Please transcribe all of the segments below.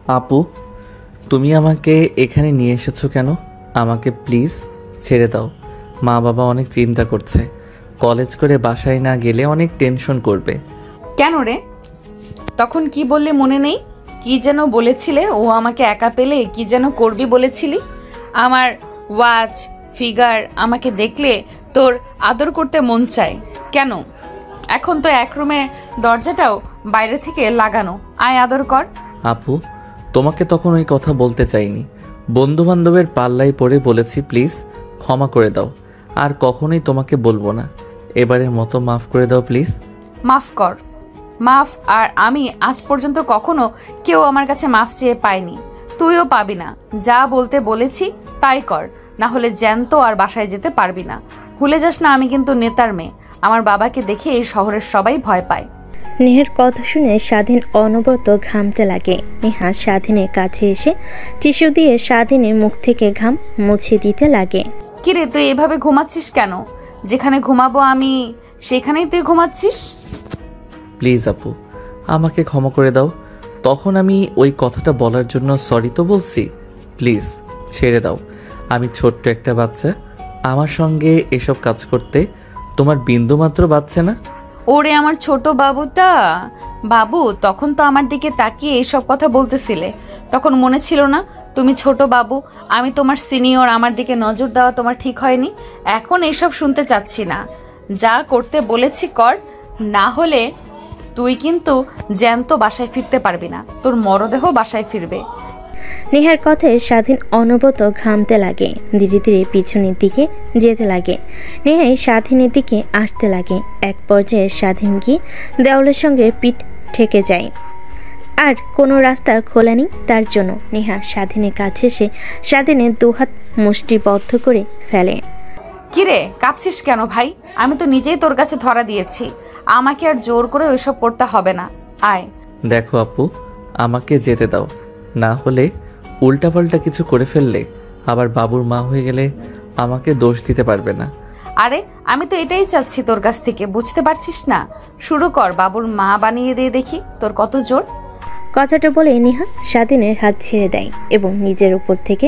আপু, তুমি আমাকে এখানে নিয়ে এসেছো কেন? আমাকে প্লিজ ছেড়ে দাও। মা বাবা অনেক চিন্তা করছে। কলেজ করে বাসায় না গেলে অনেক টেনশন করবে। কেন রে? তখন কি বললে মনে নেই? কি যেন বলেছিলে, ও আমাকে একা পেলে কি যেন করবি বলেছিলি? আমার ওয়াচ ফিগার আমাকে দেখলে তোর আদর করতে মন চায় কেন? এখন তো এক রুমে দরজাটাও বাইরে থেকে লাগানো, আয় আদর কর। আপু, তোমাকে তখন ওই কথা বলতে চাইনি। বন্ধু বান্ধবের পাল্লায় পড়ে বলেছি, প্লিজ ক্ষমা করে দাও। আর কখনোই তোমাকে বলবো না। এবারের মতো মাফ করে দাও প্লিজ। মাফ কর, মাফ? আর আমি আজ পর্যন্ত কখনো কেউ আমার কাছে মাফ চেয়ে পাইনি, তুইও পাবি না। যা বলতে বলেছি তাই কর, না হলে জ্যান্ত আর বাসায় যেতে পারবি না। ভুলে যাস না আমি কিন্তু নেতার মেয়ে। আমার বাবাকে দেখে এই শহরের সবাই ভয় পায়। নেহার কথা শুনে স্বাধীন অনবরত ঘামতে লাগে। নেহা স্বাধীনের কাছে এসে টিস্যু দিয়ে স্বাধীনের মুখ থেকে ঘাম মুছে দিতে লাগে। কিরে, তুই এভাবে ঘুমাচ্ছিস কেন? যেখানে ঘুমাবো আমি সেখানেই তুই ঘুমাচ্ছিস। প্লিজ আপু, আমাকে ক্ষমা করে দাও। তখন আমি ওই কথাটা বলার জন্য সরি তো বলছি। প্লিজ ছেড়ে দাও। আমি ছোট্ট একটা বাচ্চা। আমার সঙ্গে এসব কাজ করতে তোমার বিন্দুমাত্র বাচ্চা না। ওরে আমার ছোট বাবুটা, বাবু তখন তো আমার দিকে তাকিয়ে এইসব কথা বলতেছিলে। তখন মনে ছিল না তুমি ছোট বাবু, আমি তোমার সিনিয়র, আমার দিকে নজর দেওয়া তোমার ঠিক হয়নি। এখন এইসব শুনতে চাচ্ছি না। যা করতে বলেছি কর, না হলে তুই কিন্তু জ্যান্ত বাসায় ফিরতে পারবি না, তোর মরদেহ বাসায় ফিরবে। নেহার কথায় স্বাধীন অনবরত ঘামতে লাগে। ধীরে ধীরে পিছনের দিকে যেতে লাগে। নেহাই স্বাধীনের দিকে আসতে লাগে। এক পর্যায়ে স্বাধীন গিয়ে দেওয়ালের সঙ্গে পিঠ ঠেকে যায়। আর কোনো রাস্তা খোলা নেই তার জন্য। নেহা স্বাধীনের কাছে এসে স্বাধীনের দুহাত মুষ্টিবদ্ধ করে ফেলে। কিরে, কাঁপছিস কেন ভাই? আমি তো নিজেই তোর কাছে ধরা দিয়েছি, আমাকে আর জোর করে ওইসব করতে হবে না। আয়। দেখো আপু, আমাকে যেতে দাও। না হলে উল্টাপাল্টা কিছু করে ফেললে আবার বাবুর মা হয়ে গেলে আমাকে দোষ দিতে পারবে না। আরে আমি তো এটাই চাচ্ছি তোর কাছ থেকে, বুঝতে পারছিস না? শুরু কর, বাবুর মা বানিয়ে দিয়ে দেখি তোর কত জোর। কথাটা বলে নেহা স্বাধীনের হাত ছেড়ে দেয় এবং নিজের উপর থেকে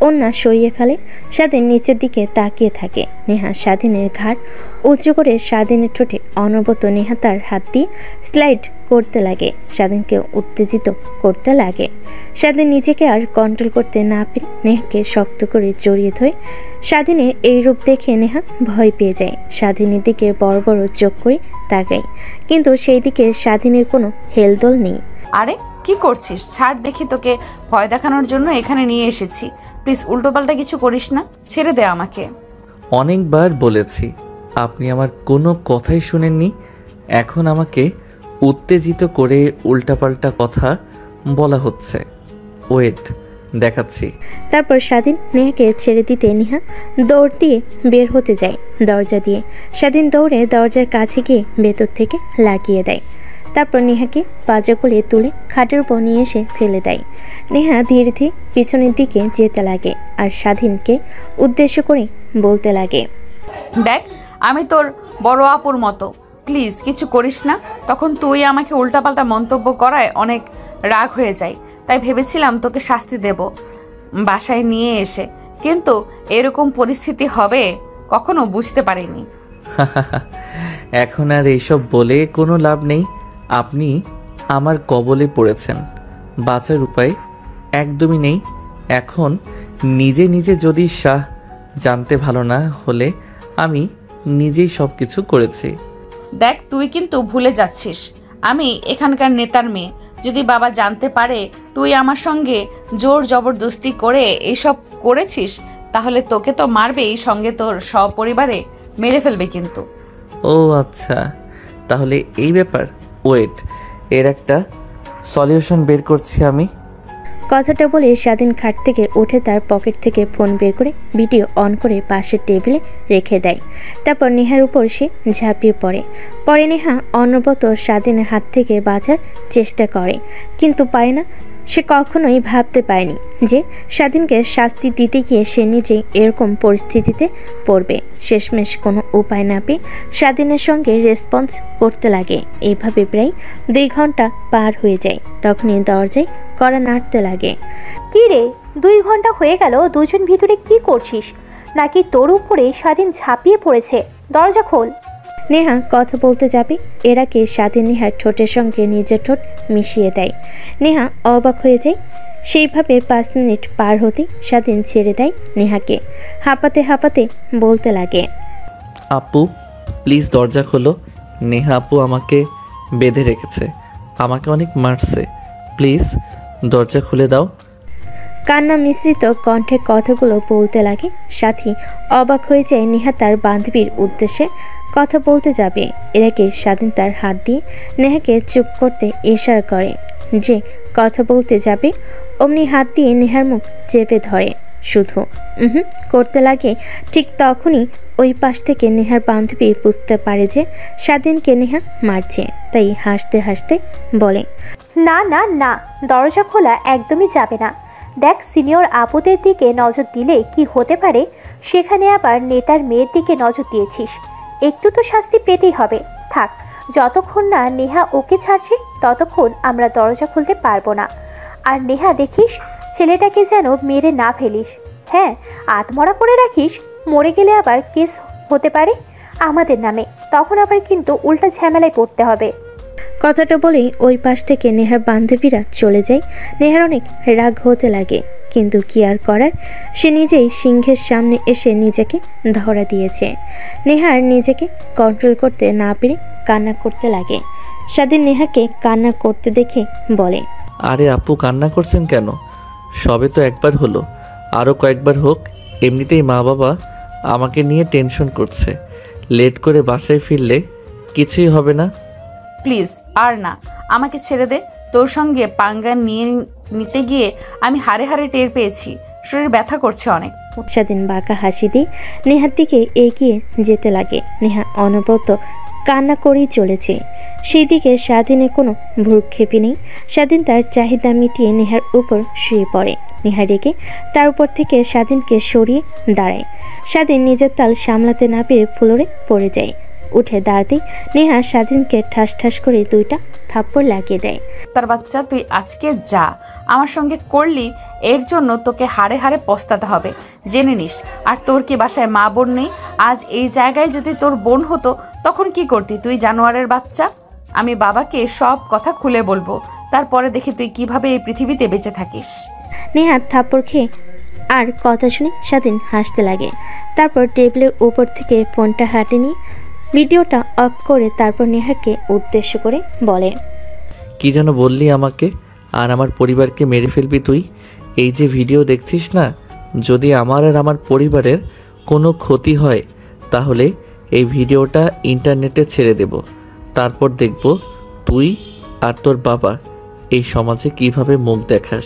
ওড়না সরিয়ে ফেলে। স্বাধীন নিচের দিকে তাকিয়ে থাকে। নেহা স্বাধীনের ঘাড় উঁচু করে স্বাধীনের ঠোঁটে অনবরত নেহা তার হাত দিয়ে স্লাইড করতে লাগে, স্বাধীনকে উত্তেজিত করতে লাগে। স্বাধীন নিজেকে আর কন্ট্রোল করতে না পেরে নেহাকে শক্ত করে জড়িয়ে ধরে। স্বাধীনের এই রূপ দেখে নেহা ভয় পেয়ে যায়। স্বাধীনের দিকে বড় বড় চোখ করে তাকায়, কিন্তু সেই দিকে স্বাধীনের কোনো হেলদোল নেই। আরে কি করছিস? ছাড় দেখি, তোকে ভয় দেখানোর জন্য এখানে নিয়ে এসেছি। প্লিজ উল্টোপাল্টা কিছু করিস না, ছেড়ে দে আমাকে। অনেকবার বলেছি, আপনি আমার কোনো কথাই শুনেননি। এখন আমাকে উত্তেজিত করে উল্টাপাল্টা কথা বলা হচ্ছে। ওয়েট, দেখাচ্ছি। তারপর স্বাধীন নেহাকে ছেড়ে দিতে নেহা দৌড় দিয়ে বের হতে যায় দরজা দিয়ে। স্বাধীন দৌড়ে দরজার কাছে গিয়ে ভেতর থেকে লাগিয়ে দেয়। তারপর নেহাকে পাজা করে তুলে খাটের উপর নিয়ে এসে ফেলে দেয়। নেহা ধীরে ধীরে পিছনের দিকে যেতে লাগে আর স্বাধীনকে উদ্দেশ্য করে বলতে লাগে, দেখ আমি তোর বড় আপুর মতো, প্লিজ কিছু করিস না। তখন তুই আমাকে উল্টাপাল্টা মন্তব্য করায় অনেক রাগ হয়ে যায়, তাই ভেবেছিলাম তোকে শাস্তি দেব বাসায় নিয়ে এসে, কিন্তু এরকম পরিস্থিতি হবে কখনো বুঝতে পারিনি। এখন আর এইসব বলে কোনো লাভ নেই। আপনি আমার কবলে পড়েছেন, বাঁচার উপায় একদমই নেই। এখন নিজে নিজে যদি জানতে ভালো না হলে আমি নিজেই সব কিছু করেছি। দেখ তুই কিন্তু ভুলে যাচ্ছিস, আমি এখানকার নেতার মেয়ে। যদি বাবা জানতে পারে তুই আমার সঙ্গে জোর জবরদস্তি করে এইসব করেছিস, তাহলে তোকে তো মারবেই, সঙ্গে তোর সপরিবারে মেরে ফেলবে কিন্তু। ও আচ্ছা, তাহলে এই ব্যাপার। ওয়েট, এর একটা সলিউশন বের করছি আমি। কথাটা বলে স্বাধীন খাট থেকে উঠে তার পকেট থেকে ফোন বের করে ভিডিও অন করে পাশের টেবিলে রেখে দেয়। তারপর নেহার উপর সে ঝাঁপিয়ে পরে নেহা অনবরত স্বাধীনের হাত থেকে বাঁচার চেষ্টা করে, কিন্তু পারে না। সে কখনোই ভাবতে পারেনি যে স্বাধীনকে শাস্তি দিতে গিয়ে সে নিজেই এরকম পরিস্থিতিতে পড়বে। শেষমেশ কোনো উপায় না পেয়ে স্বাধীনের সঙ্গে রেসপন্স করতে লাগে। এইভাবে প্রায় 2 ঘন্টা পার হয়ে যায়। তখনই দরজায় কড়া নাড়তে লাগে। কি রে, 2 ঘন্টা হয়ে গেল, দুজন ভিতরে কি করছিস? নাকি তোর উপরে স্বাধীন ঝাঁপিয়ে পড়েছে? দরজা খোল। নেহা কথা বলতে যাবে এর আগে স্বাধীন নেহার ঠোঁটের সঙ্গে নিজের ঠোঁট মিশিয়ে দেয়। নেহা অবাক হয়ে যায়। সেইভাবে 5 মিনিট পার হতে স্বাধীন ছেড়ে দেয় নেহাকে। হাঁপাতে হাঁপাতে বলতে লাগে, আপু প্লিজ দরজা খোলো। নেহা আপু আমাকে বেঁধে রেখেছে, আমাকে অনেক মারছে, প্লিজ দরজা খুলে দাও। কান্না মিশ্রিত কণ্ঠে কথাগুলো বলতে লাগে। সাথী অবাক হয়ে যায় নেহা তার বান্ধবীর উদ্দেশ্যে কথা বলতে যাবে এর আগে স্বাধীন তার হাত দিয়ে নেহাকে চুপ করতে ইশারা করে যে কথা বলতে যাবে। অমনি হাত দিয়ে নেহার মুখ চেপে ধরে, শুধু করতে লাগে। ঠিক তখনই ওই পাশ থেকে নেহার বান্ধবী বুঝতে পারে যে স্বাধীনকে নেহা মারছে, তাই হাসতে হাসতে বলে, না না না, দরজা খোলা একদমই যাবে না। দেখ, সিনিয়র আপুদের দিকে নজর দিলে কি হতে পারে, সেখানে আবার নেতার মেয়ের দিকে নজর দিয়েছিস, একটু তো শাস্তি পেতেই হবে। থাক, যতক্ষণ না নেহা ওকে ছাড়ছে ততক্ষণ আমরা দরজা খুলতে পারবো না। আর নেহা দেখিস, ছেলেটাকে যেন মেরে না ফেলিস। হ্যাঁ, আত্মরা করে রাখিস, মরে গেলে আবার কেস হতে পারে আমাদের নামে, তখন আবার কিন্তু উল্টা ঝামেলায় পড়তে হবে। কথাটা বলেই ওই পাশ থেকে নেহার বান্ধবীরা চলে যায়। নেহার অনেক রাগ হতে লাগে, কিন্তু কি আর করার, সে নিজেই সিংহের সামনে এসে নিজেকে ধরা দিয়েছে। নেহার নিজেকে কন্ট্রোল করতে না পেরে কান্না করতে লাগে। স্বাধীন নেহাকে কান্না করতে দেখে বলে, আরে আপু কান্না করছেন কেন? সবে তো একবার হলো, আরও কয়েকবার হোক। এমনিতেই মা বাবা আমাকে নিয়ে টেনশন করছে, লেট করে বাসায় ফিরলে কিছুই হবে না। প্লিজ আর না, আমাকে ছেড়ে দে। তোর সঙ্গে পাঙ্গা নিতে গিয়ে আমি হাড়ে হাড়ে টের পেয়েছি, শরীর ব্যথা করছে অনেক। স্বাধীন বাঁকা হাসি দিয়ে নেহার দিকে এগিয়ে যেতে লাগে। নেহা অনবরত কান্না করেই চলেছে, সেই দিকে স্বাধীনের কোনো ভ্রুক্ষেপই নেই। স্বাধীন তার চাহিদা মিটিয়ে নেহার উপর শুয়ে পড়ে। নেহা রেগে তার উপর থেকে স্বাধীনকে সরিয়ে দাঁড়ায়। স্বাধীন নিজের তাল সামলাতে না পেরে ফ্লোরে পড়ে যায়। উঠে দাঁড়াতেই নেহা স্বাধীনকে ঠাস ঠাস করে 2টা থাপ্পড় লাগিয়ে দেয়। তার বাচ্চা, তুই আজকে যা আমার সঙ্গে করলি, এর জন্য তোকে হাড়ে হাড়ে পস্তাতে হবে, জেনে নিস। আর তোর কি বাসায় মা বোন নেই? আজ এই জায়গায় যদি তোর বোন হতো তখন কি করতি তুই, জানোয়ারের বাচ্চা? আমি বাবাকে সব কথা খুলে বলবো, তারপরে দেখি তুই কিভাবে এই পৃথিবীতে বেঁচে থাকিস। নেহা থাপ্পড় খেয়ে আর কথা শুনে স্বাধীন হাসতে লাগে। তারপর টেবিলের উপর থেকে ফোনটা হাতে নিয়ে ভিডিওটা অফ করে তারপর নেহাকে উদ্দেশ্য করে বলে, কি যেন বললি আমাকে আর আমার পরিবারকে মেরে ফেলবি তুই? এই যে ভিডিও দেখছিস না, যদি আমার আর আমার পরিবারের কোনো ক্ষতি হয় তাহলে এই ভিডিওটা ইন্টারনেটে ছেড়ে দেব। তারপর দেখব তুই আর তোর বাবা এই সমাজে কিভাবে মুখ দেখাস।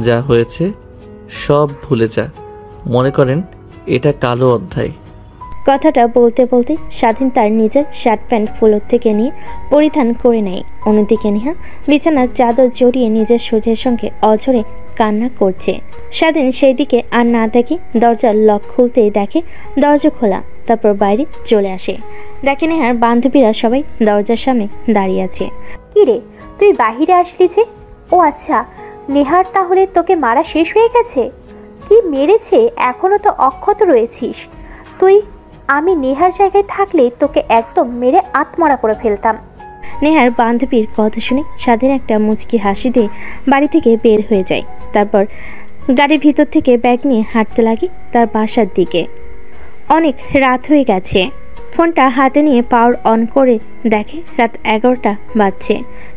যা হয়েছে সব ভুলে যা, মনে করেন এটা কালো অধ্যায়। কথাটা বলতে বলতে স্বাধীন তার নিজের শার্ট প্যান্ট ফ্লোর থেকে নিয়ে পরিধান করে নেয়। অন্যদিকে নেহা বিছানার চাদর জড়িয়ে নিজের শরীরের সঙ্গে অঝরে কান্না করছে। স্বাধীন সেই দিকে আর না দেখে দরজার লক খুলতেই দেখে দরজা খোলা। তারপর বাইরে চলে আসে, দেখে নেহার বান্ধবীরা সবাই দরজার সামনে দাঁড়িয়ে আছে। কি রে, তুই বাহিরে আসলি যে? ও আচ্ছা, নেহার তাহলে তোকে মারা শেষ হয়ে গেছে? কি মেরেছে, এখনো তো অক্ষত রয়েছিস তুই। আমি নেহার জায়গায় থাকলে তোকে একদম মেরে আত্মরা করে ফেলতাম। নেহার বান্ধবীর কথা শুনে স্বাধীন একটা মুচকি হাসি দিয়ে বাড়ি থেকে বের হয়ে যায়। তারপর গাড়ির ভিতর থেকে ব্যাগ নিয়ে হাঁটতে লাগে তার বাসার দিকে। অনেক রাত হয়ে গেছে। ফোনটা হাতে নিয়ে পাওয়ার অন করে দেখে রাত 11টা বাজছে।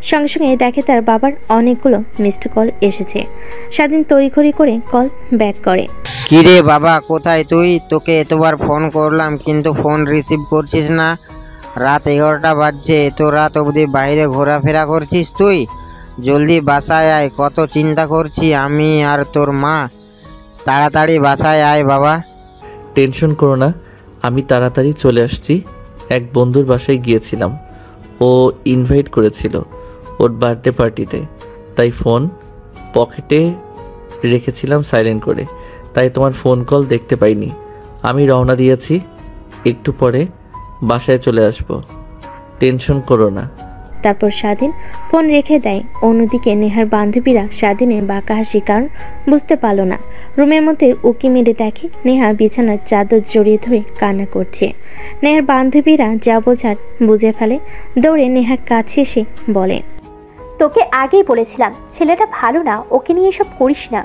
সঙ্গে সঙ্গে দেখে তার বাবার অনেকগুলো মিসড কল এসেছে। স্বাধীন তড়িঘড়ি করে কল ব্যাক করে। কি রে বাবা, কোথায় তুই? তোকে এতবার ফোন করলাম কিন্তু ফোন রিসিভ করছিস না। রাত 11টা বাজছে, এত রাত অবধি বাইরে ঘোরাফেরা করছিস তুই? জলদি বাসায় আয়, কত চিন্তা করছি আমি আর তোর মা। তাড়াতাড়ি বাসায় আয় বাবা। টেনশন করো না, আমি তাড়াতাড়ি চলে আসছি। এক বন্ধুর বাসায় গিয়েছিলাম, ও ইনভাইট করেছিল ওর বার্থডে পার্টিতে, তাই ফোন পকেটে রেখেছিলাম সাইলেন্ট করে, তাই তোমার ফোন কল দেখতে পাইনি। আমি রওনা দিয়েছি, একটু পরে বাসায় চলে আসব, টেনশন করো না। তারপর স্বাধীন ফোন রেখে দেয়। অন্যদিকে নেহার বান্ধবীরা স্বাধীনের বাঁকা হাসির কারণ বুঝতে পারল না। রুমের মধ্যে উকি মেরে দেখে নেহা বিছানার চাদর জড়িয়ে ধরে কান্না করছে। নেহার বান্ধবীরা যা বোঝার বুঝে ফেলে, দৌড়ে নেহার কাছে এসে বলে, তোকে আগেই বলেছিলাম ছেলেটা ভালো না, ওকে নিয়ে এসব করিস না।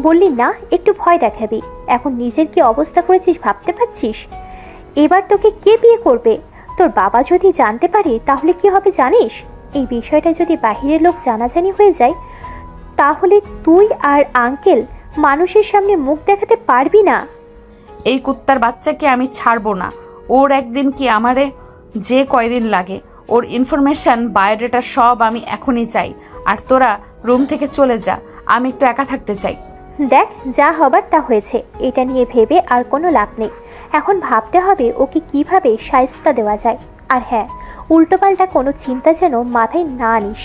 বললি না একটু ভয় দেখাবি, এখন নিজের কি অবস্থা করেছিস ভাবতে পারছিস? এবার তোকে কে বিয়ে করবে? তোর বাবা যদি জানতে পারে তাহলে কি হবে জানিস? এই বিষয়টা যদি বাহিরের লোক জানাজানি হয়ে যায় তাহলে তুই আর আঙ্কেল মানুষের সামনে মুখ দেখাতে পারবি না। এই কুত্তার বাচ্চাকে আমি ছাড়বো না। ওর একদিন কি আমারে যে কয়দিন লাগে, ওর ইনফরমেশন বায়োডাটা সব আমি এখনই চাই। আর তোরা রুম থেকে চলে যা, আমি একটু একা থাকতে চাই। দেখ যা হবার তা হয়েছে, এটা নিয়ে ভেবে আর কোনো লাভ নেই। এখন ভাবতে হবে ওকে কিভাবে শায়েস্তা দেওয়া যায়। আর হ্যাঁ, উল্টোপাল্টা কোনো চিন্তা যেন মাথায় না আনিস।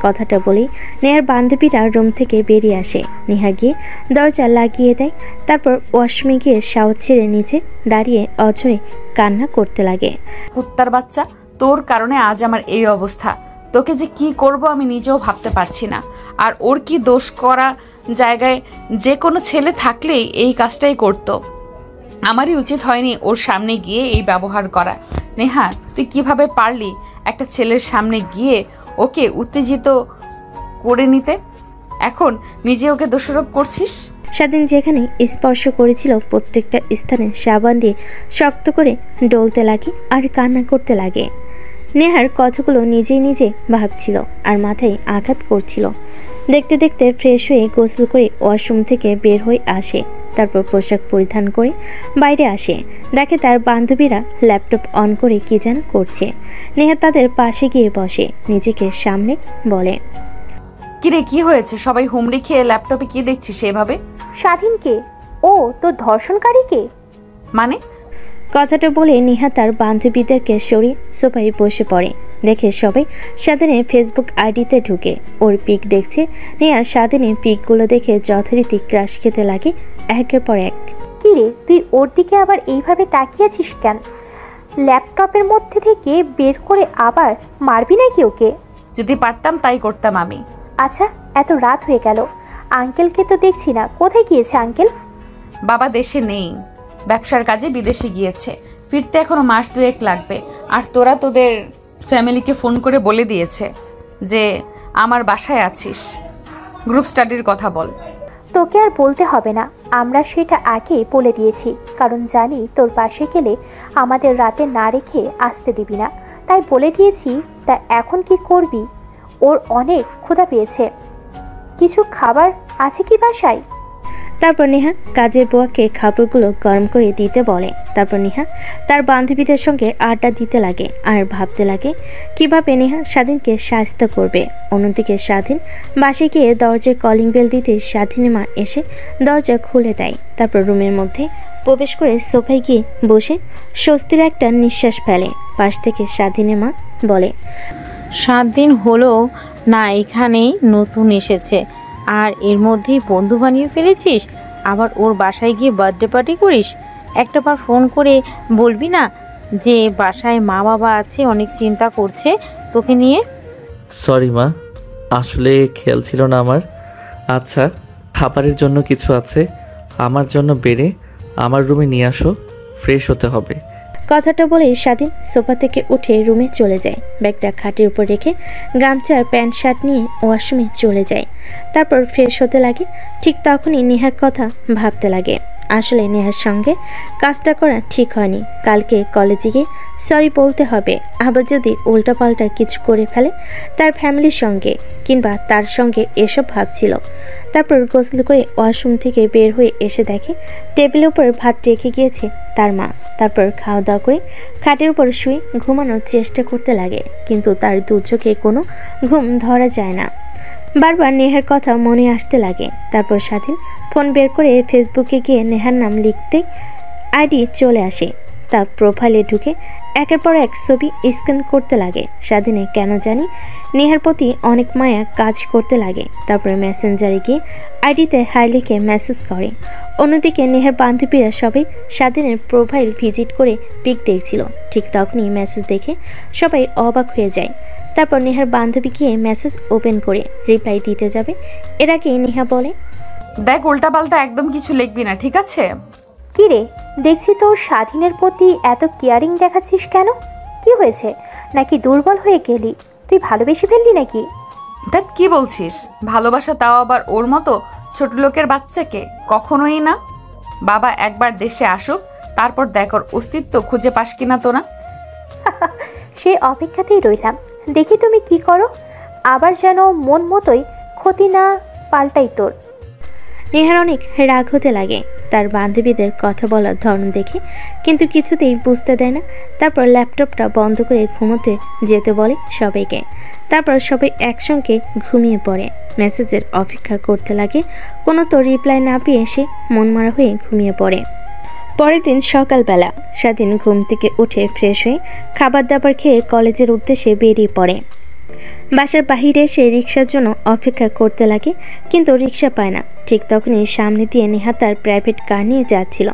কথাটা বলেই নেহার বান্ধবীরা রুম থেকে বেরিয়ে আসে। নেহা গিয়ে দরজা লাগিয়ে দেয়। তারপর ওয়াশরুমে গিয়ে শাওয়ার ছেড়ে নিচে দাঁড়িয়ে অঝরে কান্না করতে লাগে। কুত্তার বাচ্চা, তোর কারণে আজ আমার এই অবস্থা। তোকে যে কি করব আমি নিজেও ভাবতে পারছি না। আর ওর কি দোষ? করা জায়গায় যে কোনো ছেলে থাকলেই এই কাজটাই করতো। আমারই উচিত হয়নি ওর সামনে গিয়ে এই ব্যবহার করা। নেহা, তুই কিভাবে পারলি একটা ছেলের সামনে গিয়ে ওকে উত্তেজিত করে নিতে? এখন নিজে ওকে দোষারোপ করছিস। স্বাধীন যেখানে স্পর্শ করেছিল প্রত্যেকটা স্থানে সাবান দিয়ে শক্ত করে ডলতে লাগে আর কান্না করতে লাগে। নেহার কথাগুলো নিজেই নিজে ভাবছিল আর মাথায় আঘাত করছিল। দেখতে দেখতে ফ্রেশ হয়ে গোসল করে ওয়াশরুম থেকে বের হয়ে আসে। তারপর পোশাক পরিধান করে বাইরে আসে। দেখে তার বান্ধবীরা ল্যাপটপ অন করে কি যেন করছে। নেহা তাদের পাশে গিয়ে বসে, নিজেকে সামনে বলে, কিরে কি হয়েছে? সবাই হুমড়ি খেয়ে ল্যাপটপে কি দেখছিস এভাবে? স্বাধীনকে? ও তোর ধর্ষণকারীকে? মানে? কথাটা বলে নেহা তার বান্ধবীদেরকে সরিয়ে সোফায় বসে পড়ে। দেখে সবাই স্বাধীনের ফেসবুক আইডিতে ঢুকে ওর পিক দেখছে। নেহা স্বাধীনের পিকগুলো দেখে যথারীতি ক্রাশ খেতে লাগে একের পর এক। কিরে তুই ওর দিকে আবার এইভাবে তাকিয়েছিস কেন? ল্যাপটপের মধ্যে থেকে বের করে আবার মারবি নাকি ওকে? যদি পারতাম তাই করতাম আমি। আচ্ছা, এত রাত হয়ে গেল, আঙ্কেলকে তো দেখছি না, কোথায় গিয়েছে আঙ্কেল? বাবা দেশে নেই, ব্যবসার কাজে বিদেশে গিয়েছে, ফিরতে এখনো মাস দুয়েক লাগবে। আর তোরা তোদের ফ্যামিলিকে ফোন করে বলে দিয়েছে যে আমার বাসায় আছিস, গ্রুপ স্টাডির কথা বল। তোকে আর বলতে হবে না, আমরা সেটা আগেই বলে দিয়েছি, কারণ জানি তোর পাশে গেলে আমাদের রাতে না রেখে আসতে দিবি না, তাই বলে দিয়েছি। তা এখন কি করবি? ওর অনেক ক্ষুধা পেয়েছে, কিছু খাবার আছে কি বাসায়? তারপর নেহা কাজের বুয়াকে খাবারগুলো গরম করে দিতে বলে। তারপর নেহা তার বান্ধবীদের সঙ্গে আড্ডা দিতে লাগে আর ভাবতে লাগে কিভাবে নেহা স্বাধীনকে সাহায্য করবে। অন্যদিকে স্বাধীন বাসে গিয়ে দরজায় কলিং বেল দিতে স্বাধীনের মা এসে দরজা খুলে দেয়। তারপর রুমের মধ্যে প্রবেশ করে সোফায় গিয়ে বসে স্বস্তির একটা নিঃশ্বাস ফেলে। পাশ থেকে স্বাধীনের মা বলে, 7 দিন হলো না এখানেই নতুন এসেছে, আর এর মধ্যেই বন্ধু বানিয়ে ফেলেছিস। আবার ওর বাসায় গিয়ে বার্থডে পার্টি করিস। একটাবার ফোন করে বলবি না যে বাসায় মা বাবা আছে, অনেক চিন্তা করছে তোকে নিয়ে? সরি মা, আসলে খেয়াল ছিল না আমার। আচ্ছা, খাবারের জন্য কিছু আছে, আমার জন্য বেড়ে আমার রুমে নিয়ে আসো, ফ্রেশ হতে হবে। কথাটা বলে স্বাধীন সোফা থেকে উঠে রুমে চলে যায়। ব্যাগটা খাটের উপর রেখে গামছার প্যান্ট শার্ট নিয়ে ওয়াশরুমে চলে যায়। তারপর ফ্রেশ হতে লাগে। ঠিক তখনই নেহার কথা ভাবতে লাগে। আসলে নেহার সঙ্গে কাজটা করা ঠিক হয়নি। কালকে কলেজে গিয়ে সরি বলতে হবে। আবার যদি উল্টাপাল্টা কিছু করে ফেলে তার ফ্যামিলির সঙ্গে কিংবা তার সঙ্গে, এসব ভাবছিল। তারপর গোসল করে ওয়াশরুম থেকে বের হয়ে এসে দেখে টেবিলের উপর ভাত রেখে গিয়েছে তার মা। তারপর খাওয়া দাওয়া করে খাটের উপর শুয়ে ঘুমানোর চেষ্টা করতে লাগে, কিন্তু তার দু চোখে কোনো ঘুম ধরা যায় না। বারবার নেহার কথা মনে আসতে লাগে। তারপর স্বাধীন ফোন বের করে ফেসবুকে গিয়ে নেহার নাম লিখতে আইডি চলে আসে। তার প্রোফাইলে ঢুকে একের পর এক ছবি স্ক্যান করতে লাগে। স্বাধীনে কেন জানি নেহার প্রতি অনেক মায়া কাজ করতে লাগে। তারপরে মেসেঞ্জারে গিয়ে আইডিতে হাই লিখে মেসেজ করে। অন্যদিকে নেহার বান্ধবীরা সবাই স্বাধীনের প্রোফাইল ভিজিট করে পিক দেখছিল। ঠিক তখনই মেসেজ দেখে সবাই অবাক হয়ে যায়। তারপর নেহার বান্ধবী গিয়ে মেসেজ ওপেন করে রিপ্লাই দিতে যাবে, এর আগে নেহা বলে, দেখ উল্টাপাল্টা একদম কিছু লিখবি না, ঠিক আছে? কি রে, দেখছি তোর স্বাধীনের প্রতি এত কেয়ারিং দেখাচ্ছিস কেন? কি হয়েছে? নাকি দুর্বল হয়ে গেলি? তুই ভালোবেসে ফেললি নাকি? দেখ কি বলছিস? ভালোবাসা, তাও আবার ওর মতো ছোট লোকের বাচ্চাকে? কখনোই না। বাবা একবার দেশে আসুক, তারপর দেখ ওর অস্তিত্ব খুঁজে পাস কিনা তোরা। সে অপেক্ষাতেই রইলাম, দেখি তুমি কি করো। আবার যেন মন মতোই ক্ষতি না পাল্টাই তোর। নেহার অনেক রাগ হতে লাগে তার বান্ধবীদের কথা বলার ধরন দেখে, কিন্তু কিছুতেই বুঝতে দেয় না। তারপর ল্যাপটপটা বন্ধ করে ঘুমোতে যেতে বলে সবাইকে। তারপর সবাই একসঙ্গে ঘুমিয়ে পড়ে। মেসেজের অপেক্ষা করতে লাগে, কোনো তো রিপ্লাই না পেয়ে সে মনমরা হয়ে ঘুমিয়ে পড়ে। পরের দিন সকালবেলা স্বাধীন ঘুম থেকে উঠে ফ্রেশ হয়ে খাবার দাবার খেয়ে কলেজের উদ্দেশ্যে বেরিয়ে পড়ে। বাসার বাহিরে সে রিক্সার জন্য অপেক্ষা করতে লাগে, কিন্তু রিক্সা পায় না। ঠিক তখনই সামনে দিয়ে নেহা তার প্রাইভেট কার নিয়ে যাচ্ছিল।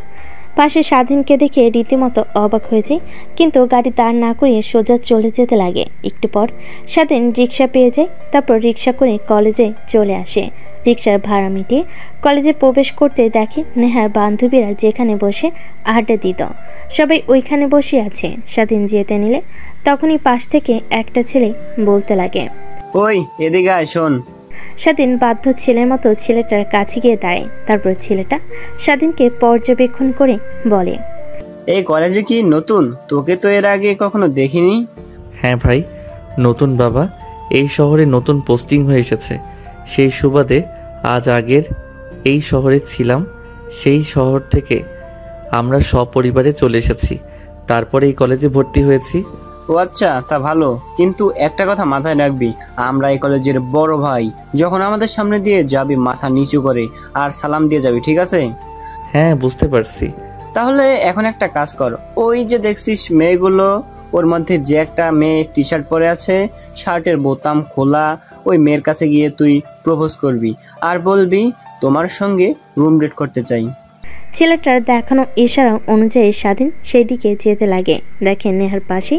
পাশে স্বাধীনকে দেখে রীতিমতো অবাক হয়ে যায়, কিন্তু গাড়ি দাঁড় না করিয়ে সোজা চলে যেতে লাগে। একটু পর স্বাধীন রিক্সা পেয়ে যায়। তারপর রিক্সা করে কলেজে চলে আসে। রিক্সার ভাড়া মিটিয়ে কলেজে প্রবেশ করতে দেখে নেহার বান্ধবীরা যেখানে বসে আড্ডা দিত সবাই ওইখানে বসে আছে। স্বাধীন যেতে নিলে তখনই পাশ থেকে একটা ছেলে বলতে লাগে, ওই এদিকে আয়, শোন। স্বাধীন বাধ্য ছেলের মতো ছেলেটার কাছে গিয়ে দাঁড়ায়। তারপর ছেলেটা স্বাধীনকে পর্যবেক্ষণ করে বলে, এই কলেজে কি নতুন? তোকে তো এর আগে কখনো দেখিনি। হ্যাঁ ভাই, নতুন বাবা। এই শহরে নতুন পোস্টিং হয়ে এসেছে। সেই সুবাদে আজ আগের এই শহরে ছিলাম। সেই শহর থেকে আমরা সপরিবারে চলে এসেছি। তারপরে এই কলেজে ভর্তি হয়েছি। ও আচ্ছা, তা ভালো। কিন্তু একটা কথা মাথায় রাখবি, আমরা এই কলেজের বড় ভাই। যখন আমাদের সামনে দিয়ে যাবি মাথা নিচু করে আর সালাম দিয়ে যাবি, ঠিক আছে? হ্যাঁ, বুঝতে পারছি। তাহলে এখন একটা কাজ কর, ওই যে দেখছিস মেয়েগুলো, ওর মধ্যে যে একটা মেয়ে টি শার্ট পরে আছে, শার্টের বোতাম খোলা, ওই মেয়ের কাছে গিয়ে তুই প্রপোজ করবি আর বলবি তোমার সঙ্গে রুম ডেট করতে চাই। ছেলেটার দেখানো ইশারা অনুযায়ী স্বাধীন সেই দিকে যেতে লাগে। দেখেন নেহার পাশে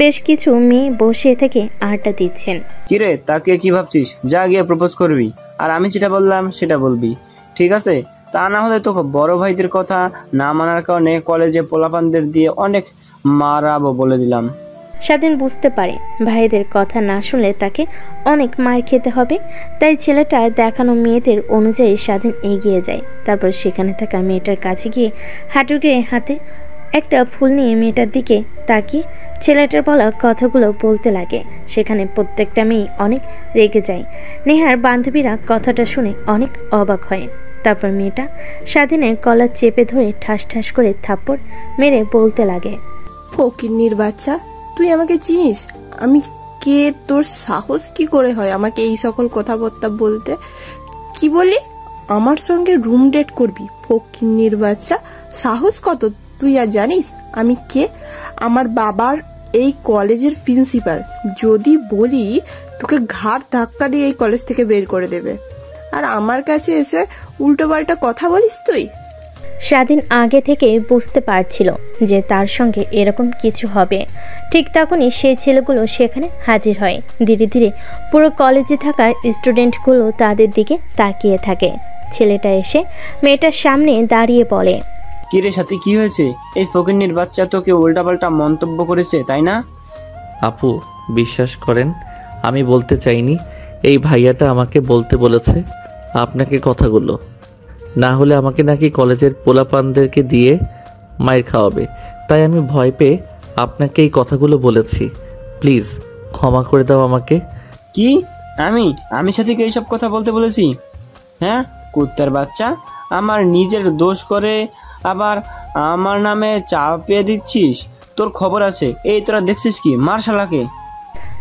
বেশ কিছু মেয়ে বসে থেকে আড্ডা দিচ্ছেন। কিরে, তাকে কি ভাবছিস? যা গিয়ে প্রপোজ করবি, আর আমি যেটা বললাম সেটা বলবি, ঠিক আছে? তা না হলে তো বড় ভাইদের কথা না মানার কারণে কলেজে পোলাপানদের দিয়ে অনেক মারাবো বলে দিলাম। স্বাধীন বুঝতে পারে ভাইদের কথা না শুনলে তাকে অনেক মার খেতে হবে, তাই ছেলেটার দেখানো মেয়েদের অনুযায়ী স্বাধীন এগিয়ে যায়। তারপর সেখানে থাকা মেয়েটার কাছে গিয়ে হাঁটু গেয়ে হাতে একটা ফুল নিয়ে মেয়েটার দিকে তাকিয়ে ছেলেটার বলা কথাগুলো বলতে লাগে। সেখানে প্রত্যেকটা মেয়ে অনেক রেগে যায়। নেহার বান্ধবীরা কথাটা শুনে অনেক অবাক হয়। তারপর মেয়েটা স্বাধীনের গলা চেপে ধরে ঠাস ঠাস করে থাপ্পড় মেরে বলতে লাগে, ফকিন্নির বাচ্চা, তুই আমাকে চিনিস? আমি কে? তোর সাহস কি করে হয় আমাকে এই সকল কথাবার্তা বলতে? কি বলি? আমার সঙ্গে রুম ডেট করবি? ফকিন্নির বাচ্চা, সাহস কত? তুই আর জানিস আমি কে? আমার বাবার এই কলেজের প্রিন্সিপাল। যদি বলি তোকে ঘাড় ধাক্কা দিয়ে এই কলেজ থেকে বের করে দেবে, আর আমার কাছে এসে উল্টো পাল্টা কথা বলিস তুই? স্বাধীন আগে থেকে বুঝতে পারছিল যে তার সঙ্গে এরকম কিছু হবে। ঠিক তখনই সেই ছেলেগুলো সেখানে হাজির হয়। ধীরে ধীরে পুরো কলেজে থাকা স্টুডেন্টগুলো তাদের দিকে তাকিয়ে থাকে। ছেলেটা এসে মেয়েটার সামনে দাঁড়িয়ে বলে, কিরে সাথী, কি হয়েছে? এই ফকিন্নির বাচ্চা তোকে উল্টাপাল্টা মন্তব্য করেছে, তাই না? আপু, বিশ্বাস করেন, আমি বলতে চাইনি। এই ভাইয়াটা আমাকে বলতে বলেছে আপনাকে কথাগুলো, না হলে আমাকে নাকি কলেজের পোলাপানদেরকে দিয়ে মায়ের খাওয়াবে। তাই আমি ভয় পেয়ে আপনাকে এই কথাগুলো বলেছি। প্লিজ ক্ষমা করে দাও আমাকে। কি? আমি সাথীকে এইসব কথা বলতে বলেছি? হ্যাঁ, কুত্তার বাচ্চা, আমার নিজের দোষ করে আবার আমার নামে চাপিয়ে দিচ্ছিস? তোর খবর আছে। এই তোরা দেখছিস কি? মার শালাকে।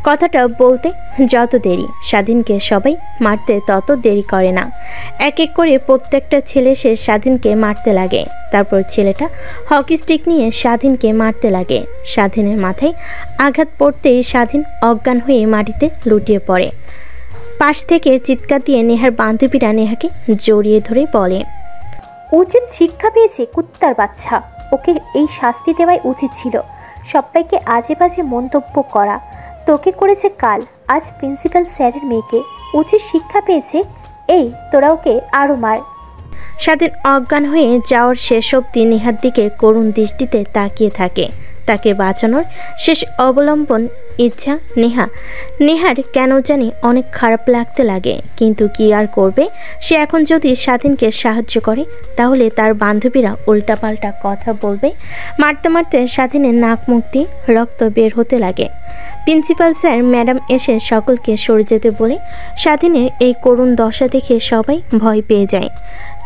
কথাটা বলতে যত দেরি, স্বাধীনকে সবাই মারতে তত দেরি করে না। এক এক করে প্রত্যেকটা ছেলে সে স্বাধীনকে মারতে লাগে। তারপর ছেলেটা হকি স্টিক নিয়ে স্বাধীনকে মারতে লাগে। স্বাধীনের মাথায় আঘাত পড়তেই স্বাধীন অজ্ঞান হয়ে মাটিতে লুটিয়ে পড়ে। পাশ থেকে চিৎকার দিয়ে নেহার বান্ধবীরা নেহাকে জড়িয়ে ধরে বলে, উচিত শিক্ষা পেয়েছে কুত্তার বাচ্চা, ওকে এই শাস্তি দেওয়াই উচিত ছিল। সবাইকে আজে বাজে মন্তব্য করা, তোকে করেছে কাল, আজ প্রিন্সিপাল স্যারের মেয়েকে, উচিত শিক্ষা পেয়েছে। এই তোরা ওকে আরো মার। স্বাধীন অজ্ঞান হয়ে যাওয়ার শেষ অবধি নেহার দিকে করুণ দৃষ্টিতে তাকিয়ে থাকে। তাকে বাঁচানোর শেষ অবলম্বন ইচ্ছা নেহার কেন জানি অনেক খারাপ লাগতে লাগে, কিন্তু কি আর করবে। সে এখন যদি স্বাধীনকে সাহায্য করে তাহলে তার বান্ধবীরা উল্টাপাল্টা কথা বলবে। মারতে মারতে স্বাধীনের নাক মুখ দিয়ে রক্ত বের হতে লাগে। প্রিন্সিপাল স্যার ম্যাডাম এসে সকলকে সরে যেতে বলে স্বাধীনের এই করুণ দশা দেখে সবাই ভয় পেয়ে যায়।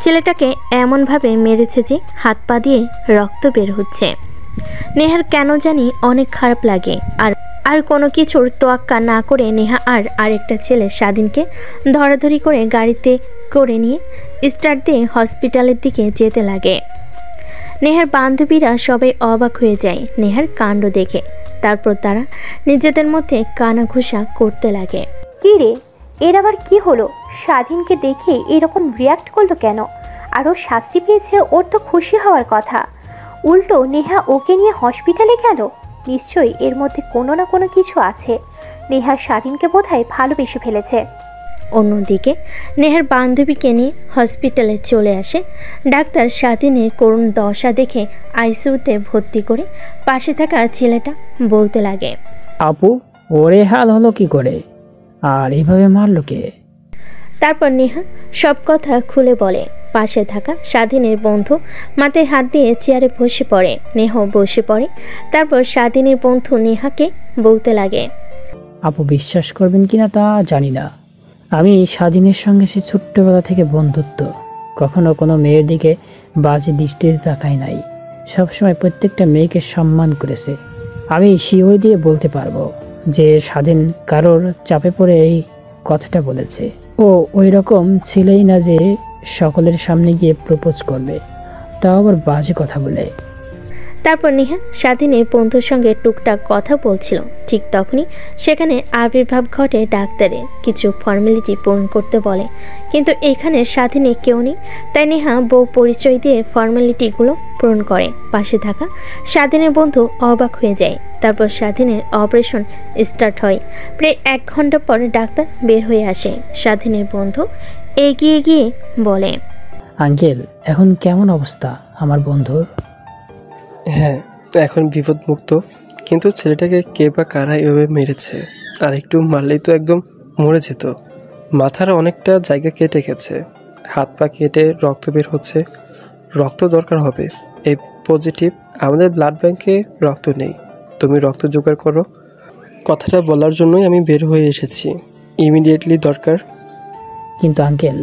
ছেলেটাকে এমনভাবে মেরেছে যে হাত পা দিয়ে রক্ত বের হচ্ছে। নেহার কেন জানি অনেক খারাপ লাগে। আর কোনো কিছুর তোয়াক্কা না করে নেহা আর আরেকটা ছেলে স্বাধীনকে ধরাধরি করে গাড়িতে করে নিয়ে স্টার্ট দিয়ে হসপিটালের দিকে যেতে লাগে। নেহার বান্ধবীরা সবাই অবাক হয়ে যায় নেহার কাণ্ড দেখে। তারপর তারা নিজেদের মধ্যে কানাঘুষা করতে লাগে। কি রে, এর আবার কি হলো? স্বাধীনকে দেখে এরকম রিয়াক্ট করলো কেন? আরও শাস্তি পেয়েছে, ওর তো খুশি হওয়ার কথা। উল্টো নেহা ওকে নিয়ে হসপিটালে গেল। নিশ্চয়ই এর মধ্যে কোনো না কোনো কিছু আছে। নেহা স্বাধীনকে বোধহয় ভালোবেসে ফেলেছে। অন্যদিকে নেহার বান্ধবীকে নিয়ে হসপিটালে চলে আসে ডাক্তার। স্বাধীনের করুণ দশা দেখে আইসিইউতে ভর্তি করে পাশে থাকা ছেলেটা বলতে লাগে, আপু ওরে হাল হলো কি করে, আর এইভাবে মারলো কে? তারপর নেহা সব কথা খুলে বলে। পাশে থাকা স্বাধীনের বন্ধু মাথায় হাত দিয়ে চেয়ারে বসে পড়ে। নেহাও বসে পড়ে। তারপর স্বাধীনের বন্ধু নেহাকে বলতে লাগে, আপু বিশ্বাস করবেন কিনা তা জানি না, আমি স্বাধীনের সঙ্গে সে ছোট্টবেলা থেকে বন্ধুত্ব, কখনো কোনো মেয়ের দিকে বাজে দৃষ্টিতে তাকাই নাই, সবসময় প্রত্যেকটা মেয়েকে সম্মান করেছে। আমি শিওর দিয়ে বলতে পারবো যে স্বাধীন কারোর চাপে পড়ে এই কথাটা বলেছে। ও ওই রকম ছেলেই না যে সকলের সামনে গিয়ে প্রপোজ করবে, তাও আবার বাজে কথা বলে। তারপর নেহা স্বাধীনের বন্ধুর সঙ্গে টুকটাক কথা বলছিল। ঠিক তখনই সেখানে আবির্ভাব ঘটে ডাক্তারের। কিছু ফর্মালিটি পূরণ করতে বলে, কিন্তু এখানে স্বাধীনে কেউ নেই। তাই নেহা বউ পরিচয় দিয়ে ফর্মালিটিগুলো পূরণ করে। পাশে থাকা স্বাধীনের বন্ধু অবাক হয়ে যায়। তারপর স্বাধীনের অপারেশন স্টার্ট হয়। প্রায় 1 ঘন্টা পর ডাক্তার বের হয়ে আসে। স্বাধীনের বন্ধু এগিয়ে গিয়ে বলে, আঙ্কেল এখন কেমন অবস্থা আমার বন্ধুর? হ্যাঁ এখন বিপদমুক্ত, কিন্তু ছেলেটাকে কে বা কারা এভাবে মেরেছে, আর একটু মারলেই তো একদম মরে যেত। মাথার অনেকটা জায়গা কেটে গেছে, হাত পা কেটে রক্ত বের হচ্ছে। রক্ত দরকার হবে, এই পজিটিভ। আমাদের ব্লাড ব্যাংকে রক্ত নেই, তুমি রক্ত জোগাড় করো। কথাটা বলার জন্যই আমি বের হয়ে এসেছি, ইমিডিয়েটলি দরকার। কিন্তু আঙ্কেল।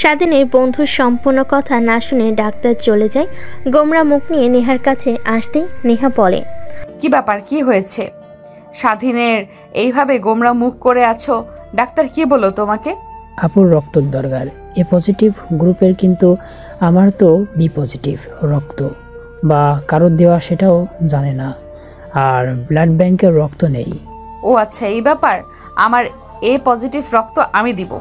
স্বাধীনের বন্ধুর সম্পূর্ণ কথা না শুনে ডাক্তার চলে যায়। গোমরা মুখ নিয়ে নেহার কাছে আসতেই নেহা বলে, কি ব্যাপার, কি হয়েছে? স্বাধীনের এইভাবে গোমরা মুখ করে আছো, ডাক্তার কি বললো তোমাকে? আপুর রক্ত দরকার, এ পজিটিভ গ্রুপের, কিন্তু আমার তো বি পজিটিভ রক্ত, বা কারোর দেওয়া সেটাও জানে না, আর ব্লাড ব্যাংকের রক্ত নেই। ও আচ্ছা এই ব্যাপার, আমার এ পজিটিভ রক্ত আমি দিব।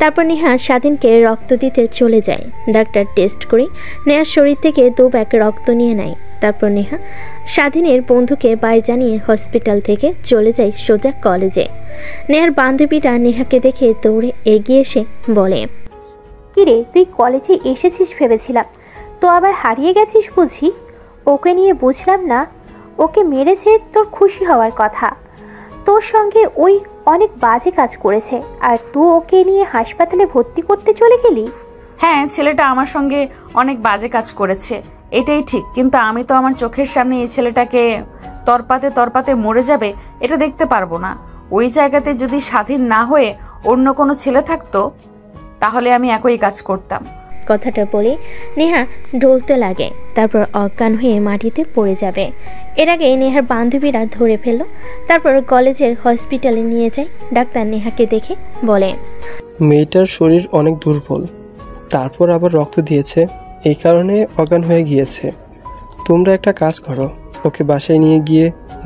তারপর নেহা স্বাধীনকে রক্ত দিতে চলে যায়। ডাক্তার টেস্ট করে নেহার শরীর থেকে 2 ব্যাগ রক্ত নিয়ে নেয়। তারপর নেহা স্বাধীনের বন্ধুকে বাই জানিয়ে হসপিটাল থেকে চলে যায় সোজা কলেজে। নেহার বান্ধবীরা নেহাকে দেখে দৌড়ে এগিয়ে এসে বলে, কিরে তুই কলেজে এসেছিস ভেবেছিলাম, তো আবার হারিয়ে গেছিস বুঝি? ওকে নিয়ে বুঝলাম না, ওকে মেরেছে তোর খুশি হওয়ার কথা, তোর সঙ্গে ওই অনেক বাজে কাজ করেছে, আর তুই ওকে নিয়ে হাসপাতালে ভর্তি করতে চলে গেলি? হ্যাঁ, ছেলেটা আমার সঙ্গে অনেক বাজে কাজ করেছে, এটাই ঠিক, কিন্তু আমি তো আমার চোখের সামনে এই ছেলেটাকে তরপাতে মরে যাবে এটা দেখতে পারবো না। ওই জায়গাতে যদি স্বাধীন না হয়ে অন্য কোনো ছেলে থাকতো তাহলে আমি একই কাজ করতাম। কথাটা বলে নেহা ডলতে লাগে, তারপর অজ্ঞান হয়ে মাটিতে পড়ে যাবে। এর আগে নেহার বান্ধবীরা ধরে ফেলল, তারপর কলেজের হসপিটালে নিয়ে যায়। ডাক্তার নেহাকে দেখে বলে, মেয়েটার শরীর অনেক দুর্বল, তারপর আবার রক্ত দিয়েছে, এই কারণে অজ্ঞান হয়ে গিয়েছে। তোমরা একটা কাজ করো, ওকে বাসায় নিয়ে গিয়ে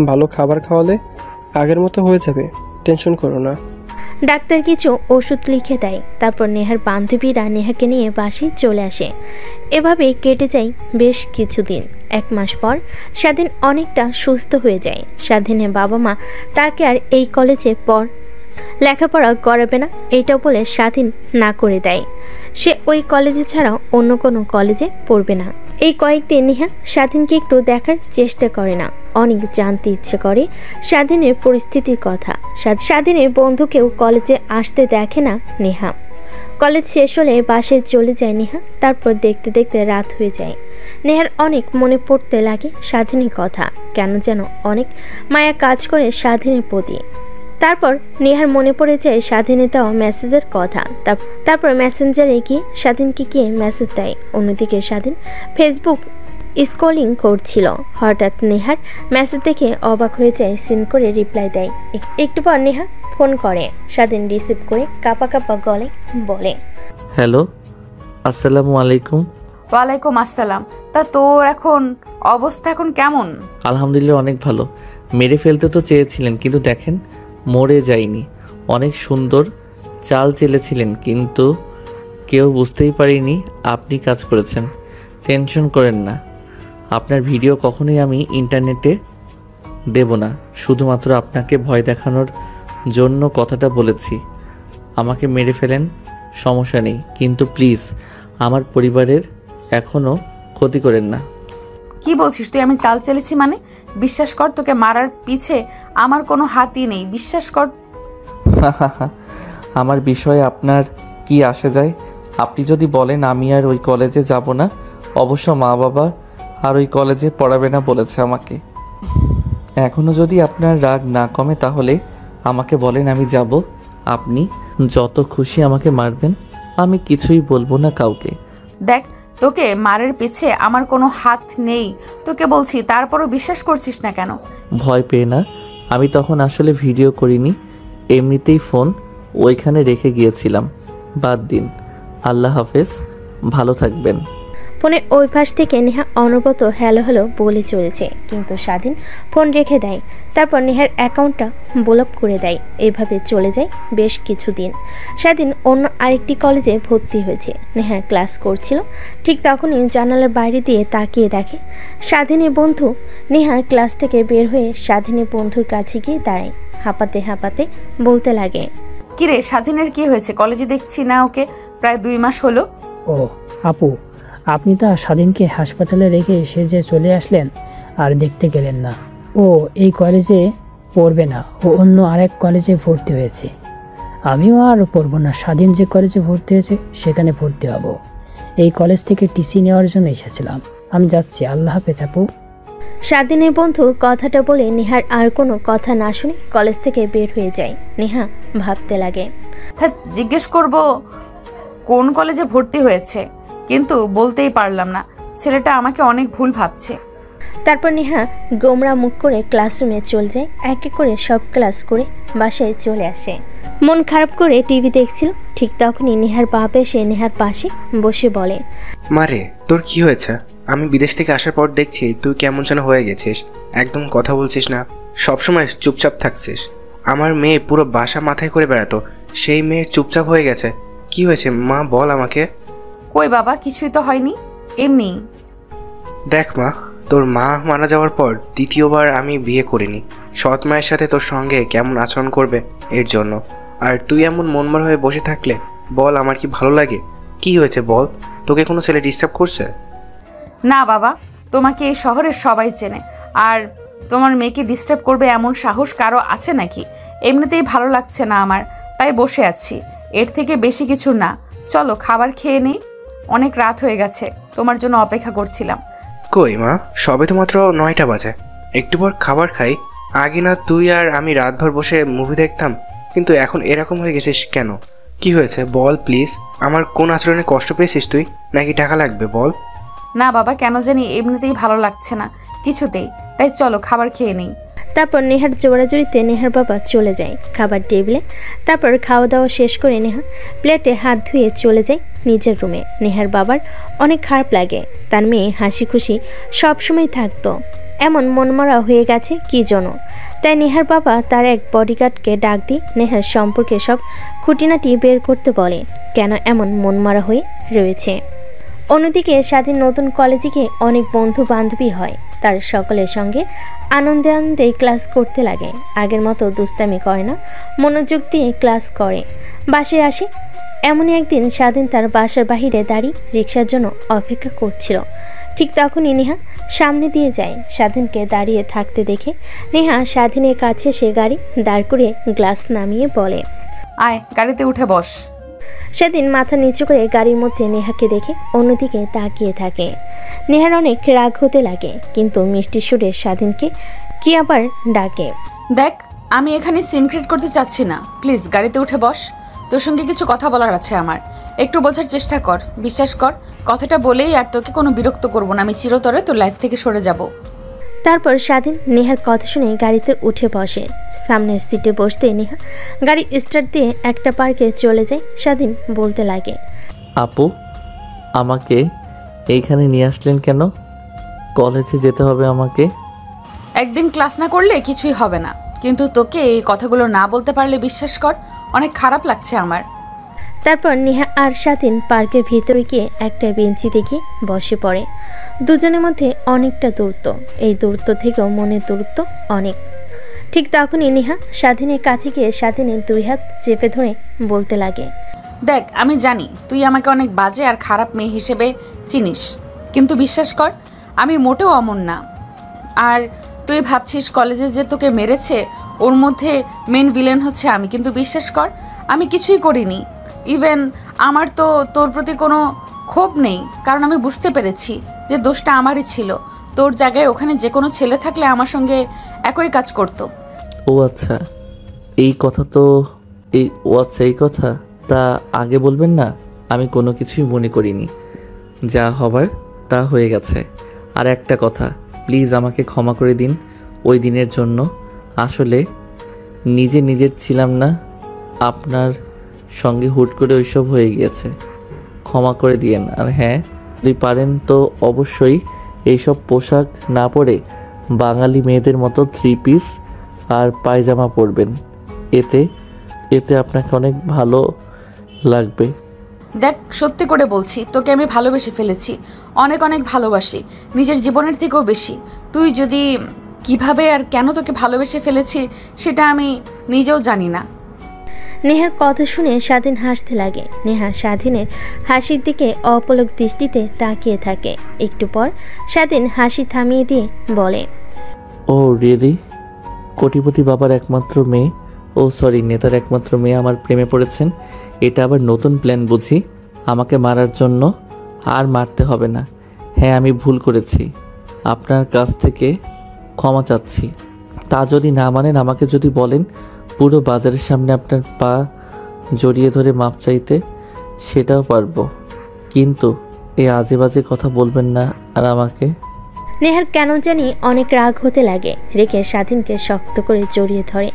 ভালো খাবার খাওয়ালে আগের মতো হয়ে যাবে, টেনশন করো না। ডাক্তার কিছু ওষুধ লিখে দেয়, তারপর নেহার বান্ধবীরা নেহাকে নিয়ে বাসায় চলে আসে। এভাবে কেটে যায় বেশ কিছুদিন। 1 মাস পর স্বাধীন অনেকটা সুস্থ হয়ে যায়। স্বাধীনের বাবা মা তাকে আর এই কলেজে লেখাপড়া করাবে না এইটা বলে স্বাধীন না করে দেয়। সে ওই কলেজে ছাড়াও অন্য কোনো কলেজে পড়বে না। এই কয়েকদিন নেহা স্বাধীনকে একটু দেখার চেষ্টা করে না, অনেক জানতে ইচ্ছে করে স্বাধীনের পরিস্থিতির কথা। স্বাধীনের বন্ধুকেও কলেজে আসতে দেখে না নেহা। কলেজ শেষ হলে বাসায় চলে যায় নেহা। তারপর দেখতে দেখতে রাত হয়ে যায়। নেহার অনেক মনে পড়তে লাগে স্বাধীনের কথা, কেন যেন অনেক মায়া কাজ করে স্বাধীনের প্রতি। তারপর নেহার মনে পড়ে যায় স্বাধীনের দেওয়া মেসেজের কথা। তারপর মেসেঞ্জারে গিয়ে স্বাধীনকে গিয়ে মেসেজ দেয়। অন্যদিকে স্বাধীন ফেসবুক স্ক্রলিং করছিল। হঠাৎ নেহার মেসেজ দেখে অবাক হয়ে যায়, সিন করে রিপ্লাই দেয়। একটু পর নেহা ফোন করে। স্বাধীন রিসিভ করে কাঁপা কাঁপা গলে বলে, হ্যালো, আসসালামু আলাইকুম। ওয়ালাইকুম আসসালাম। তা তোর এখন অবস্থা এখন কেমন? আলহামদুলিল্লাহ অনেক ভালো। মেরে ফেলতে তো চেয়েছিলেন, কিন্তু দেখেন মরে যায়নি। অনেক সুন্দর চাল চেলেছিলেন, কিন্তু কেউ বুঝতেই পারিনি আপনি কাজ করেছেন। টেনশন করেন না, আপনার ভিডিও কখনোই আমি ইন্টারনেটে দেব না। শুধুমাত্র আপনাকে ভয় দেখানোর জন্য কথাটা বলেছি। আমাকে মেরে ফেলেন, সমস্যা নেই, কিন্তু প্লিজ আমার পরিবারের এখনও ক্ষতি করেন না। কি বলছিস তুই? আমি চাল চেলেছি মানে? বিশ্বাস কর, তোকে মারার পিছে আমার কোনো হাতই নেই, বিশ্বাস কর। আমার বিষয়ে আপনার কি আসে যায়? আপনি যদি বলেন আমি আর ওই কলেজে যাব না, অবশ্য মা বাবা আর ওই কলেজে পড়াবে না বলেছে আমাকে। এখনও যদি আপনার রাগ না কমে তাহলে আমাকে বলেন, আমি যাব। আপনি যত খুশি আমাকে মারবেন, আমি কিছুই বলবো না কাউকে। দেখ, তোকে মারের পিছে আমার কোনো হাত নেই তোকে বলছি, তারপরও বিশ্বাস করছিস না কেন? ভয় পেয়ে না, আমি তখন আসলে ভিডিও করিনি, এমনিতেই ফোন ওইখানে রেখে গিয়েছিলাম। বাদ দিন, আল্লাহ হাফেজ, ভালো থাকবেন। ফোনের ওই পাশ থেকে নেহা অনবরত হ্যালো হ্যালো বলে চলেছে, কিন্তু স্বাধীন ফোন রেখে দেয়। তারপর নেহার অ্যাকাউন্টটা ব্লক করে দেয়। এইভাবে চলে যায় বেশ কিছুদিন। স্বাধীন অন্য আরেকটি কলেজে ভর্তি হয়েছে। নেহা ক্লাস করছিল, ঠিক তখনই জানালার বাইরে দিয়ে তাকিয়ে দেখে স্বাধীনের বন্ধু। নেহা ক্লাস থেকে বের হয়ে স্বাধীনের বন্ধুর কাছে গিয়ে দাঁড়ায়। হাঁপাতে হাঁপাতে বলতে লাগে, কিরে স্বাধীনের কি হয়েছে? কলেজে দেখছি না ওকে, প্রায় 2 মাস হলো। ও আপু, আপনি তো স্বাধীনকে হাসপাতালে রেখে এসে যে চলে আসলেন আর দেখতে গেলেন না। ও এই কলেজে পড়বে না, ও অন্য আরেক কলেজে ভর্তি হয়েছে। আমিও আর পড়বো না, স্বাধীন যে কলেজে ভর্তি হয়েছে সেখানে ভর্তি হব। এই কলেজ থেকে টিসি নেওয়ার জন্য এসেছিলাম। আমি যাচ্ছি, আল্লাহ হাফেজ আপু। স্বাধীনের বন্ধু কথাটা বলে নেহার আর কোনো কথা না শুনে কলেজ থেকে বের হয়ে যায়। নেহা ভাবতে লাগে, জিজ্ঞেস করব কোন কলেজে ভর্তি হয়েছে, কিন্তু বলতেই পারলাম না। ছেলেটা আমাকে অনেক ভুল ভাবছে। তারপর নেহা গোমরা মুখ করে ক্লাসরুমে চলে যায়। এক এক করে সব ক্লাস করে বাসায় চলে আসে। মন খারাপ করে টিভি দেখছিল, ঠিক তখনই নেহার বাপ এসে নেহার পাশে বসে বলে, মারে তোর কি হয়েছে? আমি বিদেশ থেকে আসার পর দেখছি তুই কেমন যেন হয়ে গেছিস, একদম কথা বলছিস না, সবসময় চুপচাপ থাকছিস। আমার মেয়ে পুরো বাসা মাথায় করে বেড়াতো, সেই মেয়ে চুপচাপ হয়ে গেছে। কি হয়েছে মা, বল আমাকে। কই বাবা, কিছুই তো হয়নি, এমনি। দেখ মা, তোর মা মারা যাওয়ার পর দ্বিতীয়বার আমি বিয়ে করিনি। সৎ মায়ের সাথে তোর সঙ্গে কেমন আচরণ করবে এর জন্য। আর তুই এমন মনমর হয়ে বসে থাকলে বল আমার কি ভালো লাগে? কি হয়েছে বল, তোকে কোনো ছেলে ডিস্টার্ব করছে? না বাবা, তোমাকে এই শহরের সবাই চেনে, আর তোমার মেয়েকে ডিস্টার্ব করবে এমন সাহস কারো আছে নাকি? এমনিতেই ভালো লাগছে না আমার, তাই বসে আছি, এর থেকে বেশি কিছু না। চলো খাবার খেয়ে নেই, অনেক রাত হয়ে গেছে, তোমার জন্য অপেক্ষা করছিলাম। কই মা, সবে তো মাত্র 9টা বাজে, একটু পর খাবার খাই। আগে না তুই আর আমি রাতভর বসে মুভি দেখতাম, কিন্তু এখন এরকম হয়ে গেছিস কেন? কি হয়েছে বল প্লিজ। আমার কোন আচরণে কষ্ট পেয়েছিস তুই, নাকি টাকা লাগবে বল? না বাবা, কেন জানি এমনিতেই ভালো লাগছে না কিছুতেই, তাই চলো খাবার খেয়ে নেই। তারপর নেহার জোড়াজুড়িতে নেহার বাবা চলে যায় খাবার টেবিলে। তারপর খাওয়া দাওয়া শেষ করে নেহা প্লেটে হাত ধুয়ে চলে যায় নিজের রুমে। নেহার বাবার অনেক খারাপ লাগে, তার মেয়ে হাসি খুশি সবসময় থাকতো, এমন মনমরা হয়ে গেছে কি জন্য। তাই নেহার বাবা তার এক বডিগার্ডকে ডাক দিয়ে নেহার সম্পর্কে সব খুঁটিনাটি বের করতে বলে, কেন এমন মনমরা হয়ে রয়েছে। অন্যদিকে স্বাধীন নতুন কলেজে গিয়ে অনেক বন্ধু বান্ধবী হয়, তার সকলের সঙ্গে আনন্দে আনন্দে ক্লাস করতে লাগে। আগের মতো দুষ্টামি করে না, মনোযোগ দিয়ে ক্লাস করে। বাসায় আসে এমনই একদিন স্বাধীন তার বাসার বাহিরে দাঁড়িয়ে রিক্সার জন্য অপেক্ষা করছিল। ঠিক তখনই নেহা সামনে দিয়ে যায়। স্বাধীনকে দাঁড়িয়ে থাকতে দেখে নেহা স্বাধীনের কাছে সে গাড়ি দাঁড় করে গ্লাস নামিয়ে বলে, আয় গাড়িতে উঠে বস। সেদিন মাথা নিচু করে গাড়ির মধ্যে নেহাকে দেখে অন্যদিকে তাকিয়ে থাকে। নেহার অনেক রাগ হতে লাগে, কিন্তু মিষ্টি সুরে স্বাধীনকে কি আবার ডাকে, দেখ আমি এখানে সিন ক্রিয়েট করতে চাচ্ছি না, প্লিজ গাড়িতে উঠে বস। তোর সঙ্গে কিছু কথা বলার আছে আমার, একটু বোঝার চেষ্টা কর, বিশ্বাস কর কথাটা বলেই আর তোকে কোনো বিরক্ত করবো না, আমি চিরতরে তোর লাইফ থেকে সরে যাব। তারপর স্বাধীন নেহার কথা শুনে গাড়িতে উঠে বসে। সামনের সিটে বসতে নেহা গাড়ি স্টার্ট দিয়ে একটা পার্কে চলে যায়। স্বাধীন বলতে লাগে, আপু আমাকে এইখানে নিয়ে আসলেন কেন? কলেজে যেতে হবে আমাকে। একদিন ক্লাস না করলে কিছুই হবে না, কিন্তু তোকে এই কথাগুলো না বলতে পারলে বিশ্বাস কর অনেক খারাপ লাগছে আমার। তারপর নেহা আর স্বাধীন পার্কের ভিতরে গিয়ে একটা বেঞ্চি দেখে বসে পড়ে। দুজনের মধ্যে অনেকটা দূরত্ব, এই দূরত্ব থেকেও মনের দূরত্ব অনেক। ঠিক তখনই নেহা স্বাধীনের কাছে গিয়ে স্বাধীনের দুই হাত চেপে ধরে বলতে লাগে, দেখ আমি জানি তুই আমাকে অনেক বাজে আর খারাপ মেয়ে হিসেবে চিনিস, কিন্তু বিশ্বাস কর আমি মোটেও অমন না। আর তুই ভাবছিস কলেজে যে তোকে মেরেছে ওর মধ্যে মেন ভিলেন হচ্ছে আমি, কিন্তু বিশ্বাস কর আমি কিছুই করিনি। ইভেন আমার তো তোর প্রতি কোনো ক্ষোভ নেই, কারণ আমি বুঝতে পেরেছি যে দোষটা আমারই ছিল। তোর জায়গায় ওখানে যে কোনো ছেলে থাকলে আমার সঙ্গে একই কাজ করতো। ও আচ্ছা এই কথা এই কথা তা আগে বলবেন না, আমি কোনো কিছুই মনে করিনি, যা হবার তা হয়ে গেছে। আর একটা কথা, প্লিজ আমাকে ক্ষমা করে দিন ওই দিনের জন্য, আসলে নিজের ছিলাম না, আপনার সঙ্গে হুট করে ওইসব হয়ে গিয়েছে, ক্ষমা করে দিয়েন। আর হ্যাঁ, যদি পারেন তো অবশ্যই এইসব পোশাক না পরে বাঙালি মেয়েদের মতো 3 পিস আর পায়জামা পরবেন, এতে আপনাকে অনেক ভালো লাগবে। দেখ সত্যি করে বলছি, তোকে আমি ভালোবেসে ফেলেছি, অনেক অনেক ভালোবাসি, নিজের জীবনের থেকেও বেশি। তুই যদি কিভাবে আর কেন তোকে ভালোবেসে ফেলেছি সেটা আমি নিজেও জানি না। নেহার কথা শুনে স্বাধীন হাসতে লাগে। নেহা স্বাধীনের হাসির দিকে অপলক দৃষ্টিতে তাকিয়ে থাকে। একটু পর স্বাধীন হাসি থামিয়ে দিয়ে বলে, ও রিয়েলি? কোটিপতি বাবার একমাত্র মেয়ে, নেতার একমাত্র মেয়ে আমার প্রেমে পড়েছেন, এটা আবার নতুন প্ল্যান বুঝি আমাকে মারার জন্য? আর মারতে হবে না, হ্যাঁ আমি ভুল করেছি, আপনার কাছ থেকে ক্ষমা চাচ্ছি। তা যদি না মানেন আমাকে যদি বলেন পুরো বাজারের সামনে আপনার পা জড়িয়ে ধরে মাপ চাইতে, সেটাও পারবো, কিন্তু এই আজে বাজে কথা বলবেন না আর আমাকে। নেহার কেন জানি অনেক রাগ হতে লাগে, রেখে স্বাধীনকে শক্ত করে জড়িয়ে ধরে।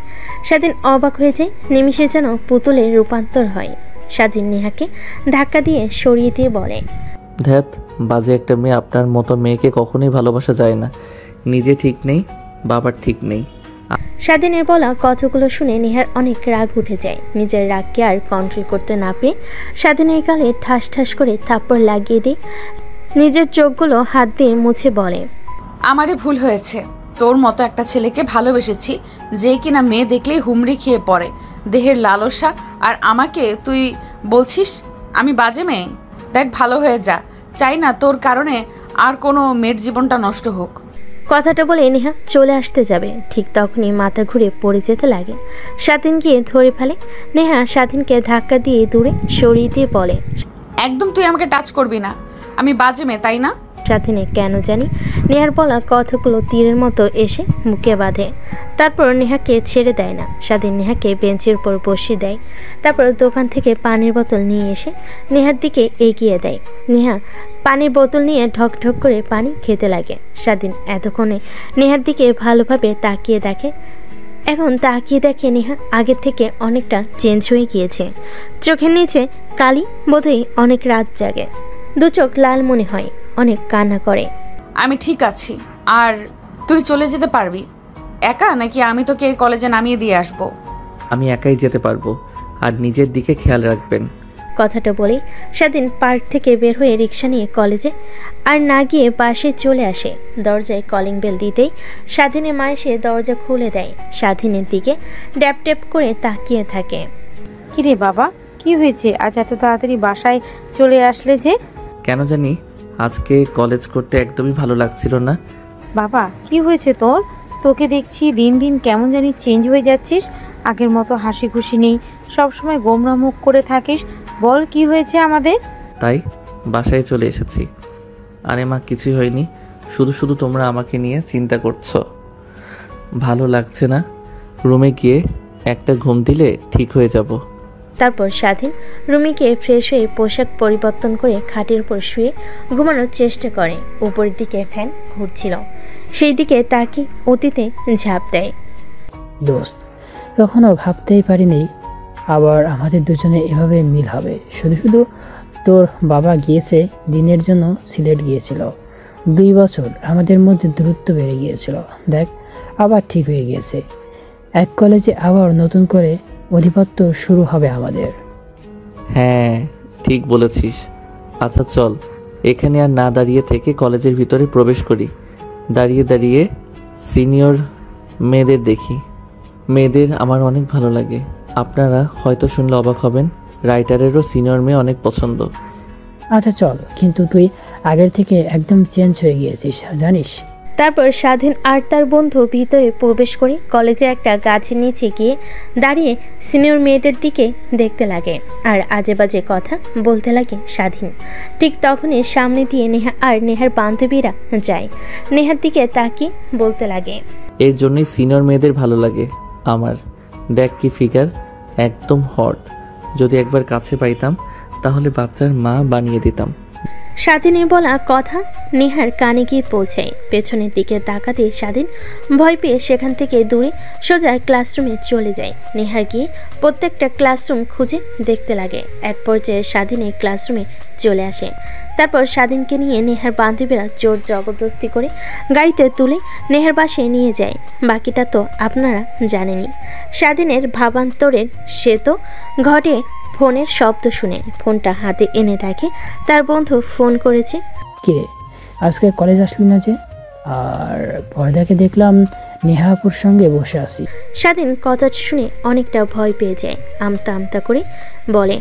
স্বাধীন অবাক হয়ে যায়, নিমিষে যেন পুতুলের রূপান্তর হয়। স্বাধীন নেহাকে ধাক্কা দিয়ে সরিয়ে দিয়ে বলে, ধ্যাত বাজে একটা মেয়ে, আপনার মতো মেয়েকে কখনোই ভালোবাসা যায় না, নিজে ঠিক নেই, বাবার ঠিক নেই। স্বাধীনের বলা কথাগুলো শুনে নেহার অনেক রাগ উঠে যায়। নিজের রাগকে আর কন্ট্রোল করতে না পেরে স্বাধীনের গালে ঠাস ঠাস করে থাপ্পড় লাগিয়ে দিয়ে নিজের চোখগুলো হাত দিয়ে মুছে বলে, আমারই ভুল হয়েছে, তোর মতো একটা ছেলেকে ভালোবেসেছি যে কিনা মেয়ে দেখলেই হুমড়ি খেয়ে পড়ে, দেহের লালসা, আর আমাকে তুই বলছিস আমি বাজে মেয়ে? দেখ ভালো হয়ে যা, চাই না তোর কারণে আর কোনো মেয়ের জীবনটা নষ্ট হোক। কথাটা বলে নেহা চলে আসতে যাবে, ঠিক তখনই মাথা ঘুরে পড়ে যেতে লাগে। স্বাধীন গিয়ে ধরে ফেলে। নেহা স্বাধীনকে ধাক্কা দিয়ে দূরে সরিয়ে দিয়ে বলে, একদম তুই আমাকে টাচ করবি না, আমি বাজে মেয়ে তাই না? স্বাধীনে কেন জানি নেহার বলা কথাগুলো তীরের মতো এসে মুখে বাঁধে। তারপর নেহাকে ছেড়ে দেয় না। স্বাধীন নেহাকে বেঞ্চের উপর বসিয়ে দেয়। তারপর দোকান থেকে পানির বোতল নিয়ে এসে নেহার দিকে এগিয়ে দেয়। নেহা পানির বোতল নিয়ে ঢক ঢক করে পানি খেতে লাগে। স্বাধীন এতক্ষণে নেহার দিকে ভালোভাবে তাকিয়ে দেখে। এখন তাকিয়ে দেখে নেহা আগের থেকে অনেকটা চেঞ্জ হয়ে গিয়েছে। চোখের নিচে কালি, বোধহয় অনেক রাত জাগে। দু চোখ লাল মনে হয়, অনেক কান্না করে। আমি ঠিক আছি। আর তুই চলে যেতে পারবি একা, নাকি আমি তোকে কলেজে নামিয়ে দিয়ে আসবো? আমি একাই যেতে পারবো, আর নিজের দিকে খেয়াল রাখবেন। কথাটা বলে স্বাধীন পার্ক থেকে বের হয়ে রিক্সা নিয়ে কলেজে আর না গিয়ে বাসে চলে আসে। দরজায় কলিং বেল দিতেই স্বাধীনের মা এসে দরজা খুলে দেয়। স্বাধীনের দিকে ড্যাপ ট্যাপ করে তাকিয়ে থাকে। কিরে বাবা, কি হয়েছে? আজ এত তাড়াতাড়ি বাসায় চলে আসলে যে? কেন জানি আজকে কলেজ করতে একদমই ভালো লাগছিল না। বাবা, কি হয়েছে তোর? তোকে দেখছি দিন দিন কেমন জানি চেঞ্জ হয়ে যাচ্ছিস। আগের মতো হাসি খুশি নেই, সবসময় গোমরা মুখ করে থাকিস। বল, কি হয়েছে আমাদের? তাই বাসায় চলে এসেছি। আরে মা, কিছুই হয়নি, শুধু শুধু তোমরা আমাকে নিয়ে চিন্তা করছো। ভালো লাগছে না, রুমে গিয়ে একটা ঘুম দিলে ঠিক হয়ে যাব। তারপর স্বাধীন রুমে গিয়ে ফ্রেশ হয়ে পোশাক পরিবর্তন করে খাটের উপর শুয়ে ঘুমানোর চেষ্টা করে। উপরের দিকে ফ্যান ঘুরছিল, সেই দিকে তাকে অতীতে ঝাঁপ দেয়। দোস্ত, কখনো ভাবতেই পারিনি আবার আমাদের দুজনে এভাবে মিল হবে। শুধু শুধু তোর বাবা গিয়েছে দিনের জন্য, সিলেট গিয়েছিল। 2 বছর আমাদের মধ্যে দূরত্ব বেড়ে গিয়েছিল, দেখ আবার ঠিক হয়ে গিয়েছে। এক কলেজে আবার নতুন করে অধিপত্য শুরু হবে আমাদের। হ্যাঁ, ঠিক বলেছিস। আচ্ছা চল, এখানে আর না দাঁড়িয়ে থেকে কলেজের ভিতরে প্রবেশ করি। দাঁড়িয়ে দাঁড়িয়ে সিনিয়র মেয়েদের দেখি। মেয়েদের আমার অনেক ভালো লাগে। আপনারা হয়তো শুনলে অবাক হবেন, রাইটারেরও সিনিয়র মেয়ে অনেক পছন্দ। আচ্ছা চল, কিন্তু তুই আগের থেকে একদম চেঞ্জ হয়ে গিয়েছিস জানিস। তারপর স্বাধীন আর তার বন্ধু ভিতরে প্রবেশ করে কলেজে একটা গাছের নিচে গিয়ে দাঁড়িয়ে সিনিয়র মেয়েদের দিকে দেখতে লাগে আর আজে বাজে কথা বলতে লাগে স্বাধীন। ঠিক তখনই সামনে দিয়ে নেহা আর নেহার বান্ধবীরা যায়। নেহার দিকে তাকিয়ে বলতে লাগে, এর জন্যই সিনিয়র মেয়েদের ভালো লাগে আমার। দেখ কি ফিগার, একদম হট। যদি একবার কাছে পাইতাম তাহলে বাচ্চার মা বানিয়ে দিতাম। স্বাধীনের বলা কথা নেহার কানে গিয়ে পৌঁছায়। পেছনের দিকে তাকাতে স্বাধীন ভয় পেয়ে সেখান থেকে দূরে সোজা ক্লাসরুমে চলে যায়। নেহা গিয়ে প্রত্যেকটা ক্লাসরুম খুঁজে দেখতে লাগে। এক পর্যায়ে স্বাধীনের ক্লাসরুমে চলে আসে। তারপর স্বাধীনকে নিয়ে নেহার বান্ধবীরা জোর জবরদস্তি করে গাড়িতে তুলে নেহার বাসায় নিয়ে যায়। বাকিটা তো আপনারা জানেনই। স্বাধীনের ভাবান্তরের সে তো ঘটে ফোনের শব্দ শুনে ফোনটা হাতে এনে দেখে তার বন্ধু ফোন করেছে। কিরে, আজকে কলেজ আসলি না যে? আর পর্দাকে দেখলাম নেহাপুর সঙ্গে বসে আছি। স্বাধীন কথা শুনে অনেকটা ভয় পেয়ে যায়, আমতা আমতা করে বলে।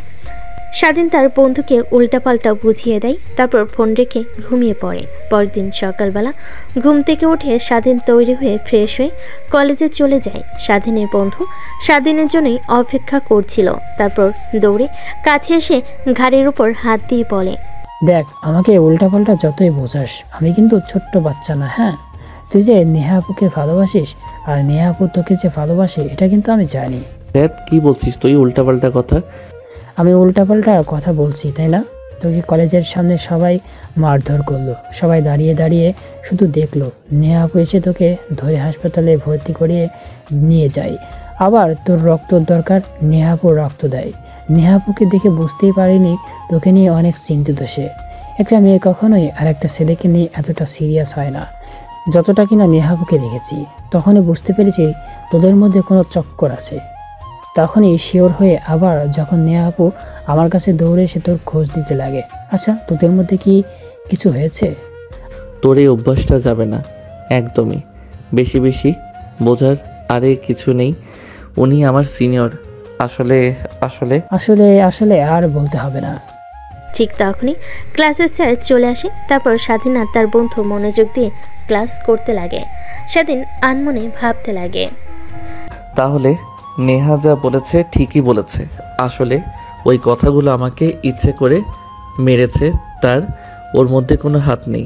স্বাধীন তার বন্ধুকে উল্টাপাল্টা বুঝিয়ে দেয়, তারপর ফোন রেখে ঘুমিয়ে পড়ে। পরদিন সকালবেলা ঘুম থেকে উঠে স্বাধীন তৈরি হয়ে ফ্রেশ হয়ে কলেজে চলে যায়। স্বাধীনের বন্ধু স্বাধীনের জন্যই অপেক্ষা করছিল। তারপর দৌড়ে কাছে এসে ঘাড়ের উপর হাত দিয়ে বলে, দেখ, আমাকে উল্টাপাল্টা যতই বোঝাস, আমি কিন্তু ছোট্ট বাচ্চা না। হ্যাঁ, তুই যে নেহাপুকে ভালোবাসিস আর নেহাপু তোকে যে ভালোবাসে এটা কিন্তু আমি জানি। দেখ কি বলছিস তুই, উল্টাপাল্টা কথা? আমি উল্টাপাল্টা কথা বলছি তাই না? তোকে কলেজের সামনে সবাই মারধর করলো, সবাই দাঁড়িয়ে দাঁড়িয়ে শুধু দেখলো। নেহাপু এসে তোকে ধরে হাসপাতালে ভর্তি করিয়ে নিয়ে যায়। আবার তোর রক্তর দরকার, নেহাপুর রক্ত দেয়। নেহাপুকে দেখে বুঝতেই পারিনি তোকে নিয়ে অনেক চিন্তিত সে। একটা মেয়ে কখনোই আর একটা ছেলেকে নিয়ে এতটা সিরিয়াস হয় না যতটা কিনা নেহাপুকে দেখেছি। তখনই বুঝতে পেরেছি তোদের মধ্যে কোনো চক্কর আছে। তখনই শিওর হয়ে আবার যখন নেহাপু আমার কাছে দৌড়ে এসে তোর খোঁজ দিতে লাগে। আচ্ছা, তোদের মধ্যে কি কিছু হয়েছে? তোর এই অভ্যাসটা যাবে না একদমই। বেশি বেশি বোঝার আরে কিছু নেই। উনি আমার সিনিয়র। আসলে আসলে আসলে আসলে আর বলতে হবে না। ঠিক তখনই ক্লাসের স্যার চলে আসে। তারপর স্বাধীন আর তার বন্ধু মনোযোগ দিয়ে ক্লাস করতে লাগে। স্বাধীন আনমনে ভাবতে লাগে, তাহলে নেহা যা বলেছে ঠিকই বলেছে। আসলে ওই কথাগুলো আমাকে ইচ্ছে করে মেরেছে, তার ওর মধ্যে কোনো হাত নেই।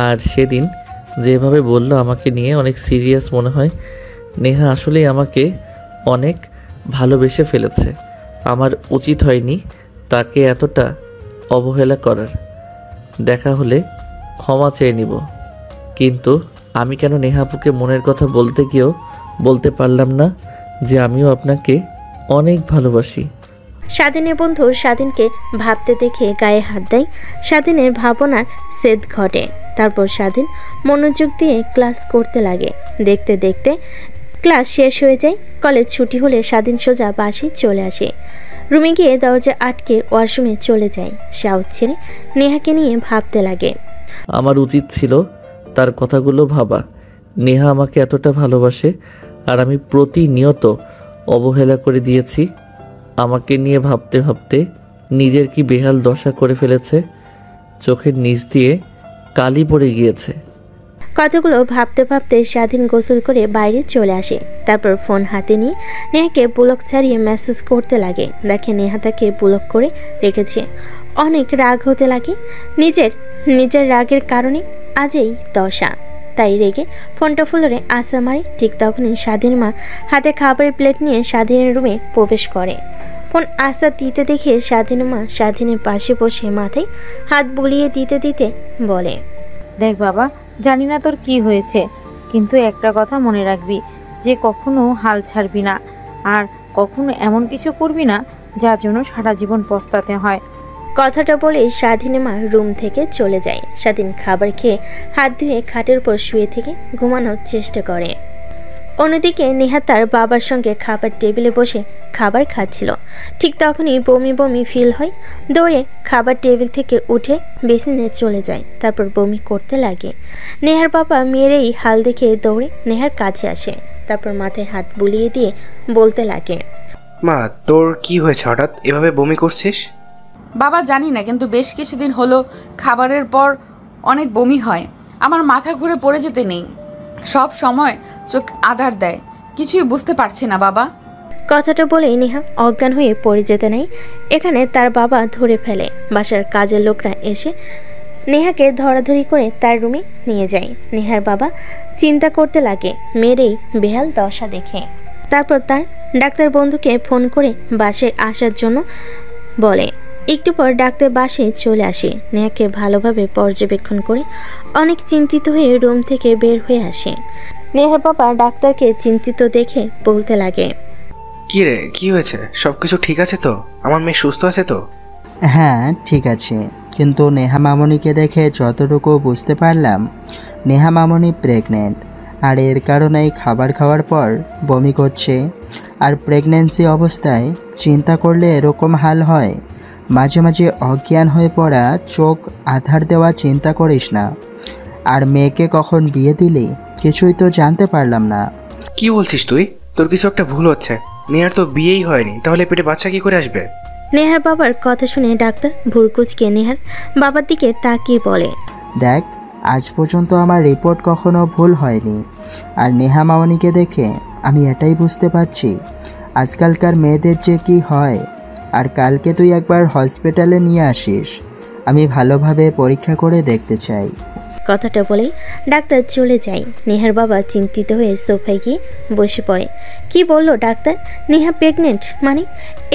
আর সেদিন যেভাবে বলল আমাকে নিয়ে অনেক সিরিয়াস মনে হয়, নেহা আসলেই আমাকে অনেক ভালোবেসে ফেলেছে। আমার উচিত হয়নি তাকে এতটা অবহেলা করার। দেখা হলে ক্ষমা চেয়ে নিব, কিন্তু আমি কেন নেহাপুকে মনের কথা বলতে গিয়েও বলতে পারলাম না যে আমিও আপনাকে অনেক ভালোবাসি। স্বাধীনের বন্ধু স্বাধীনকে ভাবতে দেখে গায়ে হাত দেয়। স্বাধীনের ভাবনার সেদ ঘটে। তারপর স্বাধীন মনোযোগ দিয়ে ক্লাস করতে লাগে। দেখতে দেখতে ক্লাস শেষ হয়ে যায়। কলেজ ছুটি হলে স্বাধীন সোজা বাসে চলে আসে। রুমে গিয়ে দরজা আটকে ওয়াশরুমে চলে যায়। সাউথ ছেড়ে নেহাকে নিয়ে ভাবতে লাগে। আমার উচিত ছিল তার কথাগুলো ভাবা। নেহা আমাকে এতটা ভালোবাসে আর আমি প্রতিনিয়ত অবহেলা করে দিয়েছি। আমাকে নিয়ে ভাবতে ভাবতে নিজের কি বেহাল দশা করে ফেলেছে। চোখের নিচ দিয়ে কালি পড়ে গিয়েছে। কথাগুলো ভাবতে ভাবতে স্বাধীন গোসল করে বাইরে চলে আসে। তারপর ফোন হাতে নিয়ে নেহাকে ব্লক ছাড়িয়ে মেসেজ করতে লাগে। দেখে নেহা তাকে ব্লক করে রেখেছে। অনেক রাগ হতে লাগে। নিজের রাগের কারণে আজ এই দশা। তাই রেগে ফোনটা ফ্লোরে আসা মারে। ঠিক তখনই স্বাধীন মা হাতে খাবারের প্লেট নিয়ে স্বাধীনের রুমে প্রবেশ করে। ফোন আসা দিতে দেখে স্বাধীন মা স্বাধীনের পাশে বসে মাথায় হাত বুলিয়ে দিতে দিতে বলে, দেখ বাবা, জানি না তোর কি হয়েছে, কিন্তু একটা কথা মনে রাখবি যে কখনো হাল ছাড়বি না, আর কখনো এমন কিছু করবি না যার জন্য সারা জীবন পস্তাতে হয়। কথাটা বলে স্বাধীনের মা রুম থেকে চলে যায়। স্বাধীন খাবার খেয়ে হাত ধুয়ে খাটের উপর শুয়ে থেকে ঘুমানোর চেষ্টা করে। অন্যদিকে নেহা তার বাবার সঙ্গে খাবার টেবিলে বসে খাবার খাচ্ছিল। ঠিক তখনই বমি বমি ফিল হয়। দৌড়ে খাবার টেবিল থেকে উঠে বেসিনে চলে যায়। তারপর বমি করতে লাগে। নেহার বাবা মেয়ের এই হাল দেখে দৌড়ে নেহার কাছে আসে। তারপর মাথায় হাত বুলিয়ে দিয়ে বলতে লাগে, মা তোর কি হয়েছে, হঠাৎ এভাবে বমি করছিস? বাবা জানি না, কিন্তু বেশ কিছুদিন হলো খাবারের পর অনেক বমি হয়। আমার মাথা ঘুরে পড়ে যেতে নেই, সব সময় চোখ আধার দেয়, কিছুই বুঝতে পারছি না বাবা। কথাটা বলেই নেহা অজ্ঞান হয়ে পড়ে যেতে নেই। এখানে তার বাবা ধরে ফেলে। বাসার কাজের লোকরা এসে নেহাকে ধরাধরি করে তার রুমে নিয়ে যায়। নেহার বাবা চিন্তা করতে লাগে মেয়ের এই বেহাল দশা দেখে। তারপর তার ডাক্তার বন্ধুকে ফোন করে বাসায় আসার জন্য বলে। একটু পর ডাক্তার বাসায় চলে আসে। নেহাকে ভালোভাবে পর্যবেক্ষণ করে অনেক চিন্তিত হয়ে রুম থেকে বের হয়ে আসে। নেহার বাবা ডাক্তারকে চিন্তিত দেখে বলতে লাগে, কি রে, কি হয়েছে? সবকিছু ঠিক আছে তো? আমার মেয়ে সুস্থ আছে তো? হ্যাঁ ঠিক আছে, কিন্তু নেহা মামনিকে দেখে যতটুকু বুঝতে পারলাম নেহা মামনি প্রেগনেন্ট, আর এর কারণেই খাবার খাওয়ার পর বমি করছে। আর প্রেগন্যান্সি অবস্থায় চিন্তা করলে এরকম হাল হয়। মাঝে মাঝে অজ্ঞান হয়ে পড়া, চোখ আধার দেওয়া চিন্তা করিস না। আর মেয়েকে কখন বিয়ে দিলি কিছুই তো জানতে পারলাম না। কি বলছিস তুই? তোর কিছু একটা ভুল হচ্ছে। নেহার তো বিয়েই হয়নি, তাহলে পেটে বাচ্চা কি করে আসবে? নেহার বাবার কথা শুনে ডাক্তার ভুরকুচকে নেহার বাবার দিকে তাকিয়ে বলে, দেখ, আজ পর্যন্ত আমার রিপোর্ট কখনো ভুল হয়নি। আর নেহা মামনিকে দেখে আমি এটাই বুঝতে পারছি আজকালকার মেয়েদের যে কি হয়। আর কালকে তুই একবার হসপিটালে নিয়ে আসিস, আমি ভালোভাবে পরীক্ষা করে দেখতে চাই। কথাটা বলেই ডাক্তার চলে যায়। নেহার বাবা চিন্তিত হয়ে সোফায় গিয়ে বসে পড়ে। কি বলল ডাক্তার? নেহা প্রেগনেন্ট মানে?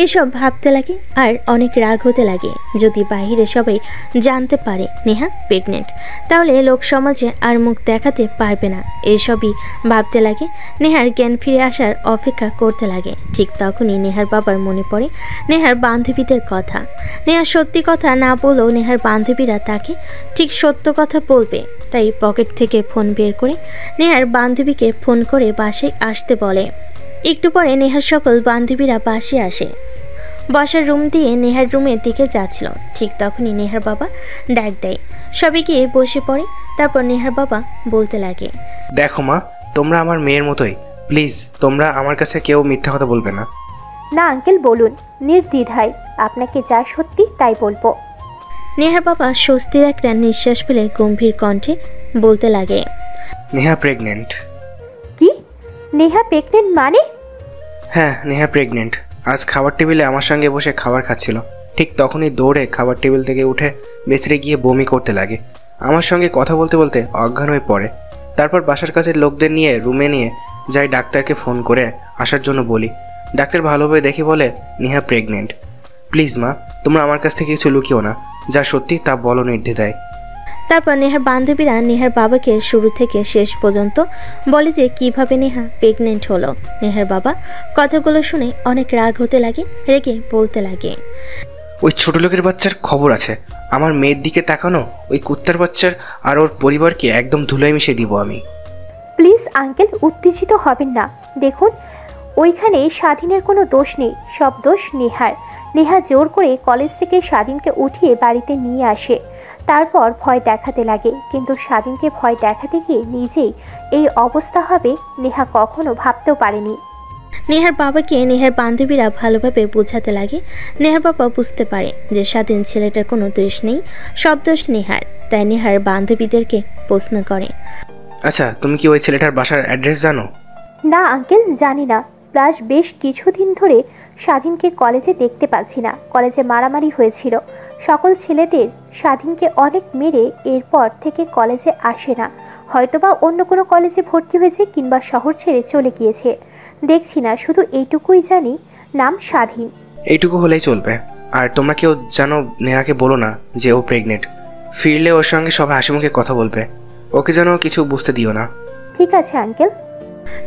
এসব ভাবতে লাগে আর অনেক রাগ হতে লাগে। যদি বাইরে সবাই জানতে পারে নেহা প্রেগনেন্ট, তাহলে লোক সমাজে আর মুখ দেখাতে পারবে না। এসবই ভাবতে লাগে। নেহার জ্ঞান ফিরে আসার অপেক্ষা করতে লাগে। ঠিক তখনই নেহার বাবার মনে পড়ে নেহার বান্ধবীদের কথা। নেহার সত্যি কথা না বললেও নেহার বান্ধবীরা তাকে ঠিক সত্য কথা বলবে। তাই পকেট থেকে ফোন বের করে নেহার বান্ধবীকে ফোন করে বাসায় আসতে বলে। একটু পরে নেহার সকল বান্ধবীরা বাসে আসে। বসার রুম দিয়ে নেহার রুমের দিকে যাচ্ছিল। ঠিক তখনই নেহার বাবা ডাক দেয়। সবাই গিয়ে বসে পড়ে। তারপর নেহার বাবা বলতে লাগে, দেখো মা, তোমরা আমার মেয়ের মতোই। প্লিজ তোমরা আমার কাছে কেউ মিথ্যা কথা বলবে না। না আঙ্কেল, বলুন নির্দ্বিধায়, আপনাকে যা সত্যি তাই বলবো। নেহার বাবা স্বস্তির একটা নিঃশ্বাস ফেলে গম্ভীর কণ্ঠে বলতে লাগে, নেহা প্রেগনেন্ট। কি? নেহা প্রেগনেন্ট মানে? হ্যাঁ, নেহা প্রেগনেন্ট। আজ খাবার টেবিলে আমার সঙ্গে বসে খাবার খাচ্ছিল। ঠিক তখনই দৌড়ে খাবার টেবিল থেকে উঠে বেসরে গিয়ে বমি করতে লাগে। আমার সঙ্গে কথা বলতে বলতে অজ্ঞান হয়ে পড়ে। তারপর বাসার কাছে লোকদের নিয়ে রুমে নিয়ে যাই ডাক্তারকে ফোন করে আসার জন্য বলি। ডাক্তার ভালোভাবে দেখে বলে নেহা প্রেগনেন্ট। প্লিজ মা, তোমরা আমার কাছ থেকে কিছু লুকিও না, যা সত্যি তা বলো নির্দ্বিধায়। তারপর নেহার বান্ধবীরা নেহার বাবাকে শুরু থেকে শেষ পর্যন্ত বলে যে কিভাবে নেহা প্রেগনেন্ট হলো। নেহার বাবা কথাগুলো শুনে অনেক রাগ হতে লাগে, রেগে বলতে লাগে, ওই ছোট লোকের বাচ্চার খবর আছে। আমার মেয়ের দিকে তাকানো ওই কুত্তার বাচ্চার আর ওর পরিবারকে একদম ধুলোয় মিশিয়ে দিব আমি। প্লিজ আঙ্কেল, উত্তেজিত হবেন না। দেখুন, ওইখানে স্বাধীনের কোনো দোষ নেই, সব দোষ নেহার। নেহা জোর করে কলেজ থেকে স্বাধীনকে উঠিয়ে বাড়িতে নিয়ে আসে, তারপর ভয় দেখাতে লাগে। কিন্তু স্বাধীনকে ভয় দেখাতে গিয়ে নিজেই এই অবস্থা হবে নেহা কখনো ভাবতেও পারেনি। নেহার বাবাকে নেহার বান্ধবীরা ভালোভাবে বোঝাতে লাগে। নেহার বাবা বুঝতে পারে যে স্বাধীন ছেলেটার কোনো দোষ নেই, সব দোষ নেহার। তাই নেহার বান্ধবীদেরকে প্রশ্ন করে, আচ্ছা তুমি কি ওই ছেলেটার বাসার অ্যাড্রেস জানো? না আঙ্কেল, জানি না। প্লাস বেশ কিছুদিন ধরে স্বাধীনকে কলেজে দেখতে পাচ্ছি না। কলেজে মারামারি হয়েছিল, সকল ছেলেদের স্বাধীনকে অনেক মেরে এরপর থেকে কলেজে আসে না। হয়তোবা অন্য কোনো কলেজে ভর্তি হয়েছে কিংবা শহর ছেড়ে চলে গিয়েছে, দেখছি না। শুধু এইটুকুই জানি, নাম স্বাধীন। এইটুকু হলেই চলবে। আর তোমরা কেউ জানো নেহাকে বলো না যে ও প্রেগনেন্ট। ফিরলে ওর সঙ্গে সবাই হাসি মুখে কথা বলবে, ওকে যেন কিছু বুঝতে দিও না। ঠিক আছে আঙ্কেল।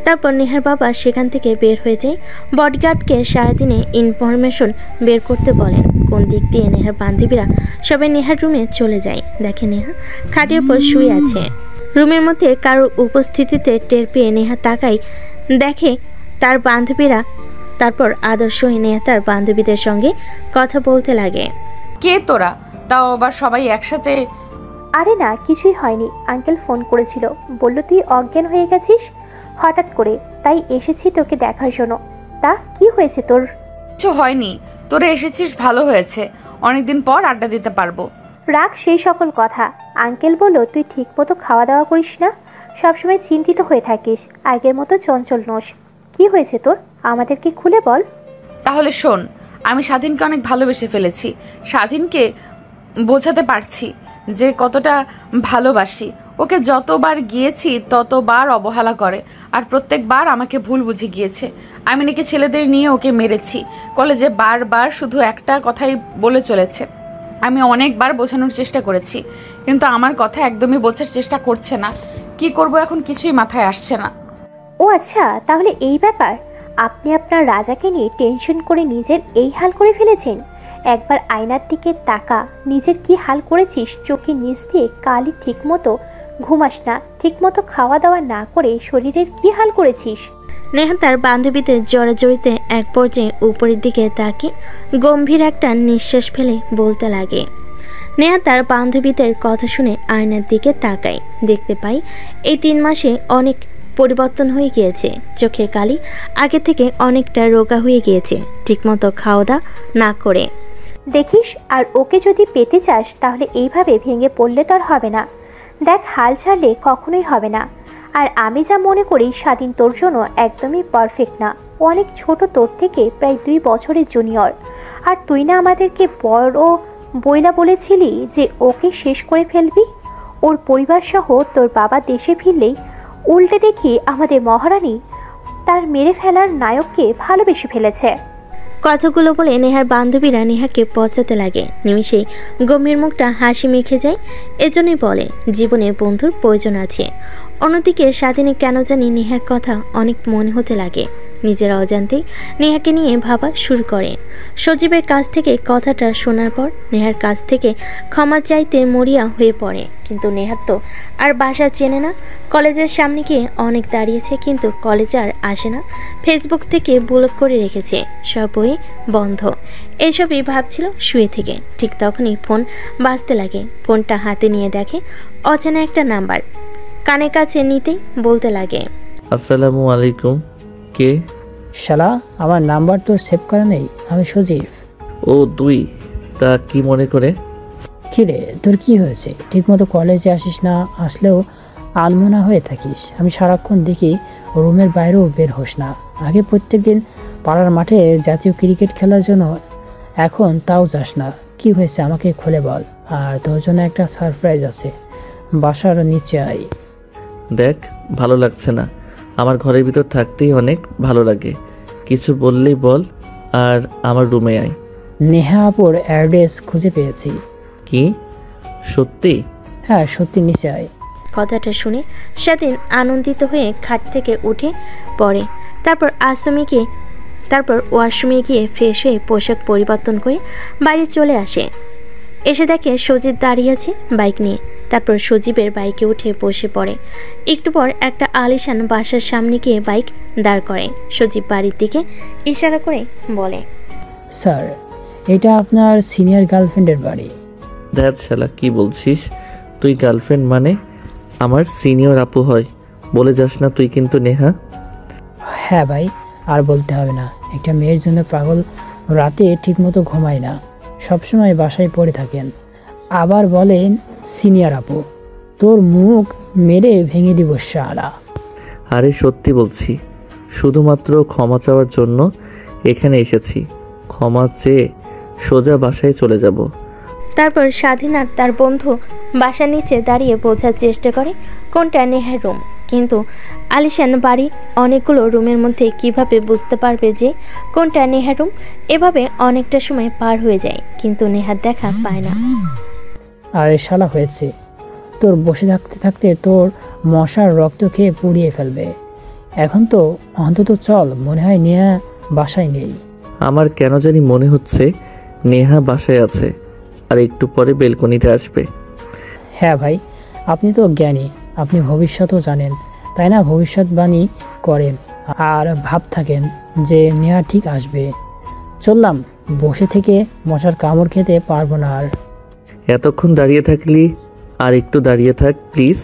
তারপর নেহার বাবা সেখান থেকে বের হয়ে যায়। বডিগার্ডকে সারাদিনে ইনফরমেশন বের করতে বলেন। কোন দিক দিয়ে নেহার বান্ধবীরা সবাই নেহার রুমে চলে যায়। দেখে নেহা খাটের উপর শুয়ে আছে। রুমের মধ্যে কারোর উপস্থিতিতে টের পেয়ে নেহা তাকায়, দেখে তার বান্ধবীরা। তারপর আদর্শ হয়ে নেহা তার বান্ধবীদের সঙ্গে কথা বলতে লাগে। কে তোরা? তাও আবার সবাই একসাথে? আরে না, কিছুই হয়নি। আঙ্কেল ফোন করেছিল, বলল তুই অজ্ঞান হয়ে গেছিস হঠাৎ করে, তাই এসেছি তোকে দেখার জন্য। তা কি হয়েছে তোর? কিছু হয়নি, তোরা এসেছিস ভালো হয়েছে, অনেকদিন পর আড্ডা দিতে পারবো। রাখ সেই সকল কথা। আঙ্কেল বলল তুই ঠিক মতো খাওয়া দাওয়া করিস না, সবসময় চিন্তিত হয়ে থাকিস, আগের মতো চঞ্চল নোস। কি হয়েছে তোর, আমাদেরকে খুলে বল। তাহলে শোন, আমি স্বাধীনকে অনেক ভালোবেসে ফেলেছি। স্বাধীনকে বোঝাতে পারছি যে কতটা ভালোবাসি। ওকে যতবার গিয়েছি ততবার অবহেলা করে, আর প্রত্যেকবার আমাকে ভুল বুঝে গিয়েছে। আমি নাকি ছেলেদের নিয়ে ওকে মেরেছি। কলেজে বারবার শুধু একটা কথাই বলে চলেছে। আমি অনেকবার বোঝানোর চেষ্টা করেছি, কিন্তু আমার কথা একদমই বোঝার চেষ্টা করছে না। কি করব এখন কিছুই মাথায় আসছে না। ও আচ্ছা, তাহলে এই ব্যাপার। আপনি আপনার রাজাকে নিয়ে টেনশন করে নিজের এই হাল করে ফেলেছেন। একবার আয়নার দিকে তাকা, নিজের কি হাল করেছিস। চোখে নিচ দিয়ে কালি, ঠিক মতো ঘুমাস না, ঠিক মতো খাওয়া দাওয়া না করে শরীরের কি হাল করেছিস। নেহা তার বান্ধবীদের জড়াজড়িতে এক পর্যায়ে উপরের দিকে তাকিয়ে গম্ভীর একটা নিঃশ্বাস ফেলে বলতে লাগে। নেহা তার বান্ধবীদের কথা শুনে আয়নার দিকে তাকায়। দেখতে পাই এই 3 মাসে অনেক পরিবর্তন হয়ে গিয়েছে। চোখের কালি আগে থেকে অনেকটা রোগা হয়ে গিয়েছে, ঠিকমতো খাওয়া দাওয়া না করে। দেখিস, আর ওকে যদি পেতে চাস তাহলে এইভাবে ভেঙে পড়লে তো আর হবে না। দেখ, হাল ছাড়লে কখনোই হবে না। আর আমি যা মনে করি, স্বাধীন তোর জন্য একদমই পারফেক্ট না। ও অনেক ছোট, তোর থেকে প্রায় 2 বছরের জুনিয়র। আর তুই না আমাদেরকে বড় বইলা বলেছিলি যে ওকে শেষ করে ফেলবি। ওর পরিবার সহ তোর বাবা দেশে ফিরলেই উল্টে দেখি আমাদের মহারানী তার মেরে ফেলার নায়ককে ভালোবেসে ফেলেছে। কথাগুলো বলে নেহার বান্ধবীরা নেহাকে পচাতে লাগে। নিমিষেই গম্ভীর মুখটা হাসি মেখে যায়। এজন্যই বলে জীবনে বন্ধুর প্রয়োজন আছে। অন্যদিকে স্বাধীনে কেন জানি নেহার কথা অনেক মনে হতে লাগে। নিজের অজান্তেই নেহাকে নিয়ে ভাবা শুরু করে। সজীবের কাছ থেকে কথাটা শোনার পর নেহার কাছ থেকে ক্ষমা চাইতে মরিয়া হয়ে পড়ে। কিন্তু নেহার তো আর বাসা চেনে না। কলেজের সামনে গিয়ে অনেক দাঁড়িয়েছে, কিন্তু কলেজে আর আসে না। ফেসবুক থেকে ব্লক করে রেখেছে, সব বই বন্ধ। এইসবই ভাবছিল শুয়ে থেকে। ঠিক তখনই ফোন বাজতে লাগে। ফোনটা হাতে নিয়ে দেখে অচেনা একটা নাম্বার। কানের কাছে নিতেই বলতে লাগে, আসসালামু আলাইকুম। কে? শালা, আমার নাম্বার তো সেভ করা নেই। আমি সজীব। ও তুই? তা কি মনে করে? কি রে, তোর কি হয়েছে? ঠিকমতো কলেজে আসিস না, আসলেও আলমোনা হয়ে থাকিস। আমি সারাক্ষণ দেখি রুমের বাইরেও বের হোস না। আগে প্রত্যেক দিন পাড়ার মাঠে জাতীয় ক্রিকেট খেলার জন্য, এখন তাও যাস না। কি হয়েছে আমাকে খুলে বল। আর তোর জন্য একটা সারপ্রাইজ আছে, বাসার নিচে আয়। দেখ, ভালো লাগছে না। আমার ঘরের ভিতর থাকতেই অনেক ভালো লাগে। কিছু বললেই বল আর আমার রুমে আয়। নেহা আপুর অ্যাড্রেস খুঁজে পেয়েছি। কি সত্যি? হ্যাঁ সত্যি, নিচে আয়। কথাটা শুনে স্বাধীন আনন্দিত হয়ে খাট থেকে উঠে পড়ে। তারপর ওয়াশরুমে গিয়ে ফ্রেশ হয়ে পোশাক পরিবর্তন করে বাড়ি চলে আসে। এসে দেখে সজীব দাঁড়িয়ে আছে বাইক নিয়ে। তারপর সজীবের বাইকে উঠে বসে পড়ে। একটু পর একটা আলিশান বাসার সামনে গিয়ে বাইক দাঁড় করে। সজীব বাড়ির দিকে ইশারা করে বলে, স্যার এটা আপনার সিনিয়র গার্লফ্রেন্ডের বাড়ি। ধ্যাৎ শালা, কি বলছিস তুই? গার্লফ্রেন্ড মানে আমার সিনিয়র আপু হয়। বলে যাস না তুই কিন্তু নেহা। হ্যাঁ ভাই, আর বলতে হবে না। একটা মেয়ের জন্য পাগল রাতে ঠিকমতো ঘুমায় না, সবসময় বাসায় পড়ে থাকেন, আবার বলেন সিনিয়র আপু। তোর মুখ মেরে ভেঙে দিব শালা। আরে সত্যি বলছি, শুধুমাত্র ক্ষমা চাওয়ার জন্য এখানে এসেছি। ক্ষমা চেয়ে সোজা বাসায় চলে যাব। তারপর স্বাধীন আর তার বন্ধু বাসার নিচে দাঁড়িয়ে বোঝার চেষ্টা করে কোনটা নেহার রুম। কিন্তু আলিশান বাড়ি অনেকগুলো রুমের মধ্যে কিভাবে বুঝতে পারবে যে কোনটা নেহার রুম? এভাবে অনেকটা সময় পার হয়ে যায়, কিন্তু নেহার দেখা পায় না। আরে শালা হয়েছে তোর, বসে থাকতে থাকতে তোর মশার রক্ত খেয়ে পুড়িয়ে ফেলবে। এখন তো অন্তত চল, মনে হয় নেহা বাসায় নেই। আমার কেন জানি মনে হচ্ছে নেহা বাসায় আছে, আর একটু পরে বেলকনিতে আসবে। হ্যাঁ ভাই, আপনি তো জ্ঞানী, আপনি ভবিষ্যতও জানেন, তাই না? ভবিষ্যৎবাণী করেন আর ভাব থাকেন যে নেহা ঠিক আসবে। চললাম, বসে থেকে মশার কামড় খেতে পারবো না আর। এতক্ষণ দাঁড়িয়ে থাকলি, আর একটু দাঁড়িয়ে থাক প্লিজ।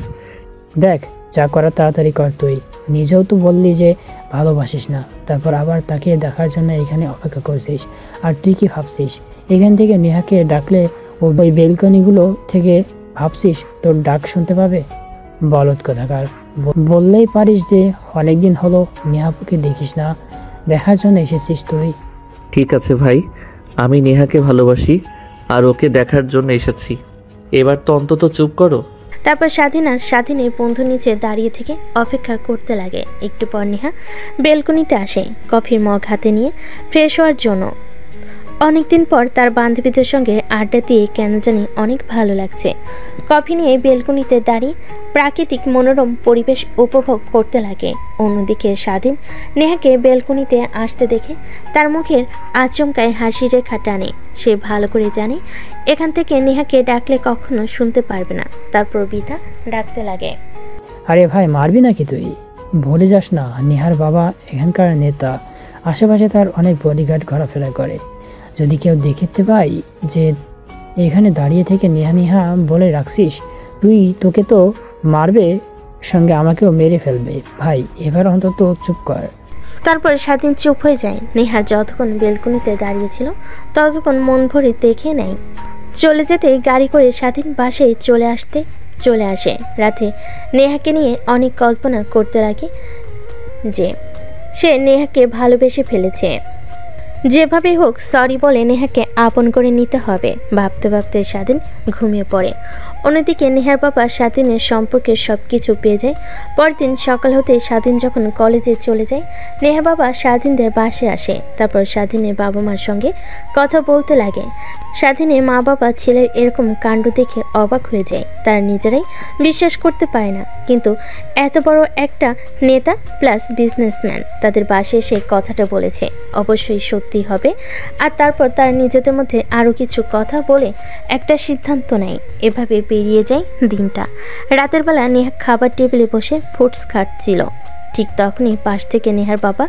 দেখ, যা করার তাড়াতাড়ি কর। তুই নিজেও তো বললি যে ভালোবাসিস না, তারপর আবার তাকে দেখার জন্য এখানে অপেক্ষা করছিস। আর তুই কি ভাবছিস এখান থেকে নেহাকে ডাকলে ওই বেলকনিগুলো থেকে ভাবছিস তোর ডাক শুনতে পাবে? বলদ কোথাকার, বললেই পারিস যে অনেকদিন হলো নেহাপুকে দেখিস না, দেখার জন্য এসেছিস তুই। ঠিক আছে ভাই, আমি নেহাকে ভালোবাসি আর ওকে দেখার জন্য এসেছি। এবার তো অন্তত চুপ করো। তারপর স্বাধীন আর স্বাধীনের বন্ধু নিচে দাঁড়িয়ে থেকে অপেক্ষা করতে লাগে। একটু পর নেহা বেলকনিতে আসে কফির মগ হাতে নিয়ে ফ্রেশ হওয়ার জন্য। অনেকদিন পর তার বান্ধবীদের সঙ্গে আড্ডা দিয়ে কেন জানি অনেক ভালো লাগছে। কফি নিয়ে বেলকনিতে দাঁড়িয়ে প্রাকৃতিক মনোরম পরিবেশ উপভোগ করতে লাগে। অন্যদিকে স্বাধীন নেহাকে বেলকনিতে আসতে দেখে তার মুখের আচমকায় হাসি রেখা টানে। সে ভালো করে জানে এখান থেকে নেহাকে ডাকলে কখনো শুনতে পারবে না, তারপর বৃথা ডাকতে লাগে। আরে ভাই, মারবি নাকি তুই? ভুলে যাস না, নেহার বাবা এখানকার নেতা, আশেপাশে তার অনেক বডিগার্ড ঘোরাফেরা করে। যদি কেউ দেখতে পাই যে এখানে দাঁড়িয়ে থেকে নেহা নেহা বলে রাখছিস, তোকে তো মারবে, সঙ্গে আমাকেও মেরে ফেলবে। ভাই এবার অন্তত চুপ কর। তারপর স্বাধীন চুপ হয়ে যায়। নেহা যতক্ষণ বেলকনিতে দাঁড়িয়েছিল ততক্ষণ মন ভরে দেখে নেয়। চলে যেতে গাড়ি করে স্বাধীন বাসায় চলে আসে। রাতে নেহাকে নিয়ে অনেক কল্পনা করতে লাগে যে সে নেহাকে ভালোবেসে ফেলেছে। যেভাবেই হোক সরি বলে নেহাকে আপন করে নিতে হবে। ভাবতে ভাবতে স্বাধীন ঘুমিয়ে পড়ে। অন্যদিকে নেহার বাবা স্বাধীনের সম্পর্কে সব কিছু পেয়ে যায়। পরদিন সকাল হতে স্বাধীন যখন কলেজে চলে যায়, নেহার বাবা স্বাধীনদের বাসে আসে। তারপর স্বাধীনের বাবা মার সঙ্গে কথা বলতে লাগে। স্বাধীনের মা বাবা ছেলের এরকম কাণ্ড দেখে অবাক হয়ে যায়। তারা নিজেরাই বিশ্বাস করতে পারে না, কিন্তু এত বড় একটা নেতা প্লাস বিজনেসম্যান তাদের বাসে এসে কথাটা বলেছে, অবশ্যই সত্যি হবে। আর তারপর তারা নিজেদের মধ্যে আরও কিছু কথা বলে একটা সিদ্ধান্ত নেয়। এভাবে পেরিয়ে যায় দিনটা। রাতের বেলা নেহা খাবার টেবিলে বসে ফ্রুটস খাচ্ছিল। ঠিক তখনই পাশ থেকে নেহার বাবা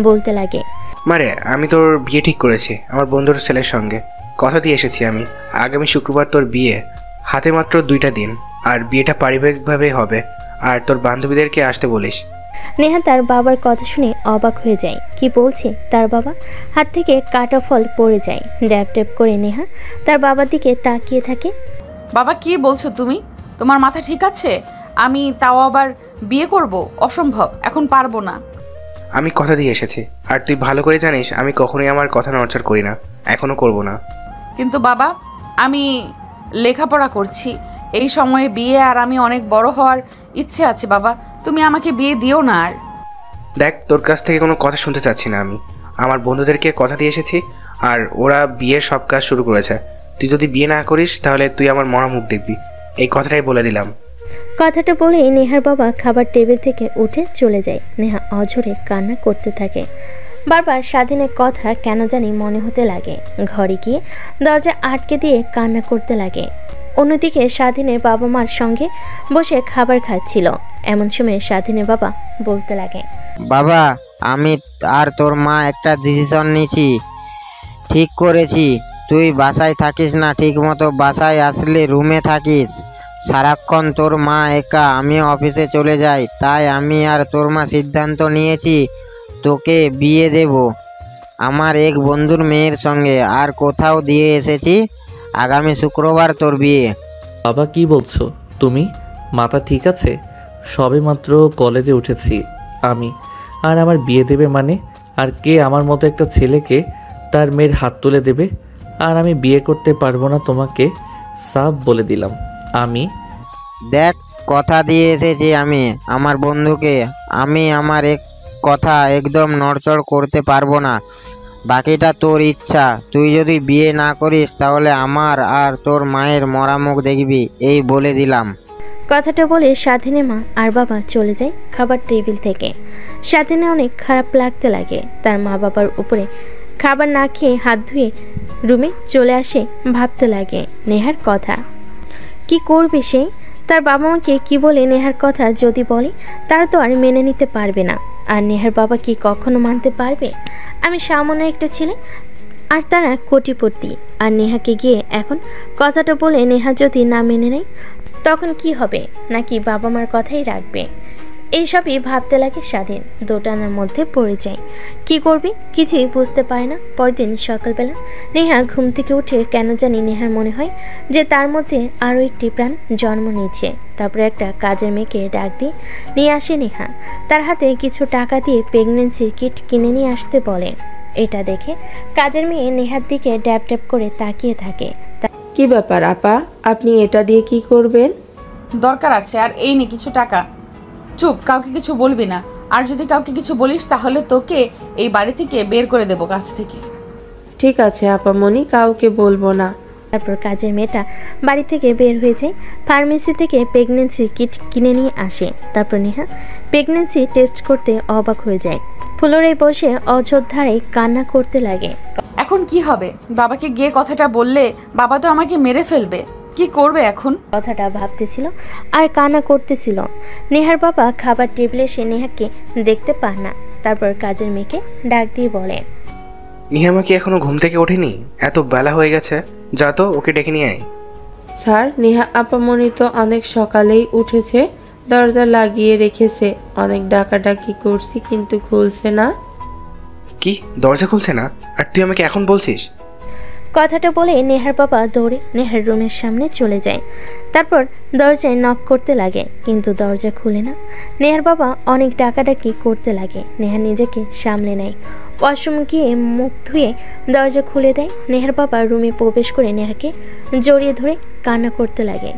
বলতে লাগে, মারে আমি তোর বিয়ে ঠিক করেছি আমার বন্ধুর ছেলের সঙ্গে। কথা দিয়ে এসেছি আমি, আগামী শুক্রবার তোর বিয়ে। হাতে মাত্র 2টা দিন, আর বিয়েটা পারিবারিকভাবে হবে। আর তোর বান্ধবীদেরকে আসতে বলিস। নেহা তার বাবার কথা শুনে অবাক হয়ে যায়। কি বলছে তার বাবা? হাত থেকে কাটা ফল পড়ে যায়। ড্যাব ড্যাব করে নেহা তার বাবার দিকে তাকিয়ে থাকে। বাবা কি বলছো তুমি? তোমার মাথা ঠিক আছে? আমি তাও আবার বিয়ে করব? অসম্ভব, এখন পারবো না। আমি কথা দিয়ে এসেছি, আর তুই ভালো করে জানিস আমি কখনোই আমার কথা নড়চড় করি না, এখনো করব না। কিন্তু বাবা, আমি লেখাপড়া করছি, এই সময়ে বিয়ে, আর আমি অনেক বড় হওয়ার ইচ্ছে আছে বাবা, তুমি আমাকে বিয়ে দিও না। আর দেখ, তোর কাছ থেকে কোনো কথা শুনতে চাচ্ছি না আমি। আমার বন্ধুদেরকে কথা দিয়ে এসেছি, আর ওরা বিয়ের সব কাজ শুরু করেছে। তুই যদি বিয়ে না করিস তাহলে তুই আমার মরা মুখ দেখবি, এই কথাটাই বলে দিলাম। কথাটা বলেই নেহার বাবা খাবার টেবিল থেকে উঠে চলে যায়। নেহা অঝরে কান্না করতে থাকে। বারবার স্বাধীনের কথা কেন জানি মনে হতে লাগে। ঘরে গিয়ে দরজা আটকে দিয়ে কান্না করতে লাগে। অন্যদিকে স্বাধীনের বাবা মার সঙ্গে বসে খাবার খাচ্ছিল। এমন সময় স্বাধীনের বাবা বলতে লাগে, বাবা, আমি আর তোর মা একটা ডিসিশন নিয়েছি, ঠিক করেছি। তুই বাসায় থাকিস না, ঠিক মতো বাসায় আসলে রুমে থাকিস। সারাক্ষণ তোর মা একা, আমি অফিসে চলে যাই। তাই আমি আর তোর মা সিদ্ধান্ত নিয়েছি তোকে বিয়ে দেব আমার এক বন্ধুর মেয়ের সঙ্গে। আর কোথাও দিয়ে এসেছি, আগামী শুক্রবার তোর বিয়ে। বাবা কি বলছো তুমি? মাথা ঠিক আছে? সবে মাত্র কলেজে উঠেছি আমি, আর আমার বিয়ে দেবে মানে? আর কে আমার মতো একটা ছেলেকে তার মেয়ের হাত তুলে দেবে? আর আমি বিয়ে করতে পারবো না, তোমাকে সাফ বলে দিলাম। আমি দেখ, কথা দিয়ে এসেছি আমি আমার বন্ধুকে। আমি আমার এক কথা একদম নড়চড় করতে পারবো না। বাকিটা তোর ইচ্ছা। তুই যদি বিয়ে না করিস তাহলে আমার আর তোর মায়ের মরা মুখ দেখবি, এই বলে দিলাম। কথাটা বলে স্বাধীনের মা আর বাবা চলে যায় খাবার টেবিল থেকে। স্বাধীনে অনেক খারাপ লাগতে লাগে। তার মা বাবার উপরে খাবার না খেয়ে হাত ধুয়ে রুমে চলে আসে। ভাবতে লাগে নেহার কথা। কি করবে সে? তার বাবা মাকে কি বলে নেহার কথা যদি বলে, তারা তো আর মেনে নিতে পারবে না। আর নেহার বাবা কি কখনো মানতে পারবে? আমি সামান্য একটা ছেলে, আর তারা কোটিপতি। আর নেহাকে গিয়ে এখন কথাটা বলে নেহা যদি না মেনে নেয়, তখন কি হবে? নাকি বাবা মার কথাই রাখবে? এইসবই ভাবতে লাগে স্বাধীন। দোটানার মধ্যে পড়ে যায়। কি করবে কিছুই বুঝতে পারে না। পরদিন সকালবেলা নেহা ঘুম থেকে উঠে কেন জানি নেহার মনে হয় যে তার মধ্যে আরও একটি প্রাণ জন্ম নিচ্ছে। তারপরে একটা কাজের মেয়েকে ডাক দিয়ে নিয়ে আসে নেহা। তার হাতে কিছু টাকা দিয়ে প্রেগনেন্সি কিট কিনে নিয়ে আসতে বলে। এটা দেখে কাজের মেয়ে নেহার দিকে ড্যাব ড্যাব করে তাকিয়ে থাকে। কি ব্যাপার আপা, আপনি এটা দিয়ে কি করবেন? দরকার আছে, আর এই নে কিছু টাকা। চুপ, কাউকে কিছু বলবি না। আর যদি কাউকে কিছু বলিস তাহলে তোকে এই বাড়ি থেকে বের করে দেবো কাছ থেকে। ঠিক আছে আপামনি, কাউকে বলবো না। তারপর কাজের মেয়েটা বাড়ি থেকে বের হয়ে যায়। ফার্মেসি থেকে প্রেগনেন্সি কিট কিনে নিয়ে আসে। তারপর নেহা প্রেগনেন্সি টেস্ট করতে অবাক হয়ে যায়। ফ্লোরে বসে অযোধ্যারে কান্না করতে লাগে। এখন কি হবে? বাবাকে গিয়ে কথাটা বললে বাবা তো আমাকে মেরে ফেলবে। কি করবে এখন? কথাটা ভাবতেছিল আর কান্না করতেছিল। নেহার বাবা খাবার টেবিলে এসে নেহাকে দেখতে পান না। তারপর কাজের মেয়েকে ডাক দিয়ে বলে, নিহামা কি এখনো ঘুম থেকে ওঠেনি? এত বেলা হয়ে গেছে, যা তো ওকে ডেকে নিয়ে আয়। স্যার, নেহা আপামনি তো অনেক সকালেই উঠেছে, দরজা লাগিয়ে রেখেছে। অনেক ডাকাডাকি করছি কিন্তু খুলছে না। কি, দরজা খুলছে না? আর তুই আমাকে এখন বলছিস? কথাটা বলে নেহার বাবা দৌড়ে নেহার রুমের সামনে চলে যায়। তারপর দরজায় নক করতে লাগে, কিন্তু দরজা খুলে না। নেহার বাবা অনেক ডাকাডাকি করতে লাগে। নেহা নিজেকে সামলে নেয়। ওয়াশরুম গিয়ে মুখ ধুয়ে দরজা খুলে দেয়। নেহার বাবা রুমে প্রবেশ করে নেহাকে জড়িয়ে ধরে কান্না করতে লাগে।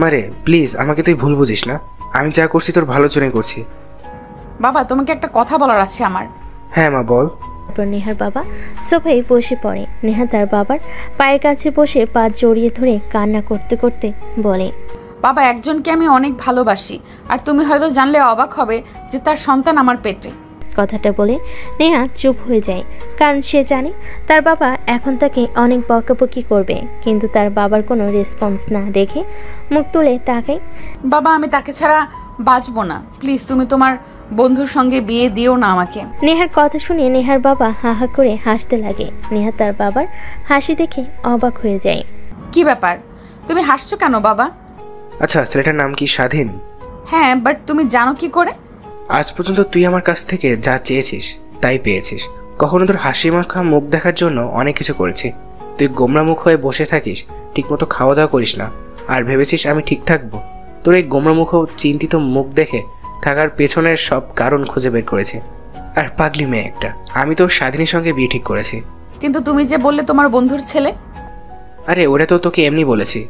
মারে প্লিজ, আমাকে তুই ভুল বুঝিস না। আমি যা করছি তোর ভালোর জন্যই করছি। বাবা, তোমাকে একটা কথা বলার আছে আমার। হ্যাঁ মা, বল। তারপর নেহার বাবা সোফায় বসে পড়ে। নেহা তার বাবার পায়ের কাছে বসে পা জড়িয়ে ধরে কান্না করতে করতে বলে, বাবা, একজনকে আমি অনেক ভালোবাসি, আর তুমি হয়তো জানলে অবাক হবে যে তার সন্তান আমার পেটে। কথাটা বলে নেহা চুপ হয়ে যায়, কারণ সে জানে তার বাবা এখন তাকে অনেক বকাবকি করবে। কিন্তু তার বাবার কোনো রেসপন্স না দেখে মুখ তুলে তাকায়। বাবা, আমি তাকে ছাড়া বাঁচবো না। প্লিজ তুমি তোমার বন্ধুর সঙ্গে বিয়ে দিও না আমাকে। নেহার কথা শুনে নেহার বাবা হা হা করে হাসতে লাগে। নেহা তার বাবার হাসি দেখে অবাক হয়ে যায়। কি ব্যাপার, তুমি হাসছো কেন বাবা? আচ্ছা, ছেলেটার নাম কি স্বাধীন? হ্যাঁ, বাট তুমি জানো কি করে? আজ পর্যন্ত তুই আমার কাছ থেকে যা চেয়েছিস তাই পেয়েছিস। কখনো তোর হাসি মাখা মুখ দেখার জন্য অনেক কিছু করেছি। তুই গোমরা মুখ হয়ে বসে থাকিস, ঠিকমতো খাওয়া দাওয়া করিস না, আর ভেবেছিস আমি ঠিক থাকবো। তোর এই গোমরা মুখ চিন্তিত মুখ দেখে থাকার পেছনের সব কারণ খুঁজে বের করেছি। আর পাগলি মেয়ে একটা, আমি তো স্বাধীনের সঙ্গে বিয়ে ঠিক করেছি। কিন্তু তুমি যে বললে তোমার বন্ধুর ছেলে। আরে ওটা তো তোকে এমনি বলেছি।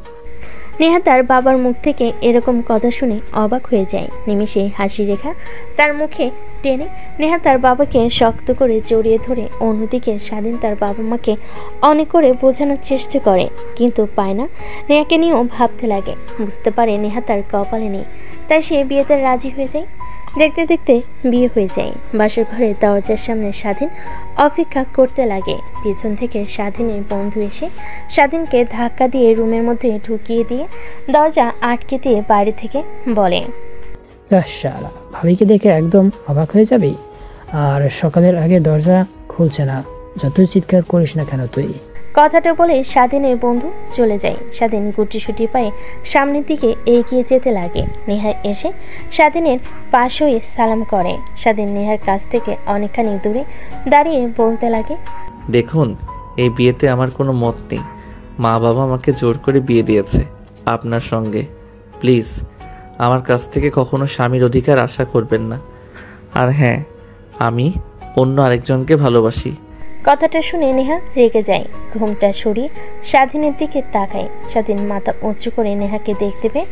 নেহা তার বাবার মুখ থেকে এরকম কথা শুনে অবাক হয়ে যায়। নিমেষে হাসি রেখা তার মুখে টেনে নেহা তার বাবাকে শক্ত করে জড়িয়ে ধরে, অন্যদিকে স্বাধীন তার বাবা মাকে অনেক করে বোঝানোর চেষ্টা করে, কিন্তু পায় না। নেহাকে নিয়েও ভাবতে লাগে, বুঝতে পারে নেহা তার কপালে নেই, তাই সে বিয়েতে রাজি হয়ে যায়। দেখতে দেখতে বিয়ে হয়ে যায়। বাসর ঘরে দরজার সামনে স্বাধীন অপেক্ষা করতে লাগে। পিছন থেকে স্বাধীনের বন্ধু এসে স্বাধীনকে ধাক্কা দিয়ে রুমের মধ্যে ঢুকিয়ে দিয়ে দরজা আটকে দিয়ে বাইরে থেকে বলে, শালা, ভাবিকে দেখে একদম অবাক হয়ে যাবি। আর সকালের আগে দরজা খুলছে না, যতই চিৎকার করিস না কেন তুই। কথাটা বলে স্বাধীনের বন্ধু চলে যায়। স্বাধীন গুটিসুটি পায়ে সামনের দিকে এগিয়ে যেতে লাগে। নেহা এসে স্বাধীনের পাশ হয়ে সালাম করে। স্বাধীন নেহার কাছ থেকে অনেকখানি দূরে দাঁড়িয়ে বলতে লাগে, দেখুন, এই বিয়েতে আমার কোনো মত নেই। মা বাবা আমাকে জোর করে বিয়ে দিয়েছে আপনার সঙ্গে। প্লিজ আমার কাছ থেকে কখনো স্বামীর অধিকার আশা করবেন না। আর হ্যাঁ, আমি অন্য আরেকজনকে ভালোবাসি। কথাটা শুনে নেহা রেগে যায়। ঘুমটা সরিয়ে স্বাধীনের দিকে তাকায়। স্বাধীন মাথা উঁচু করে নেহাকে দেখতে পেয়ে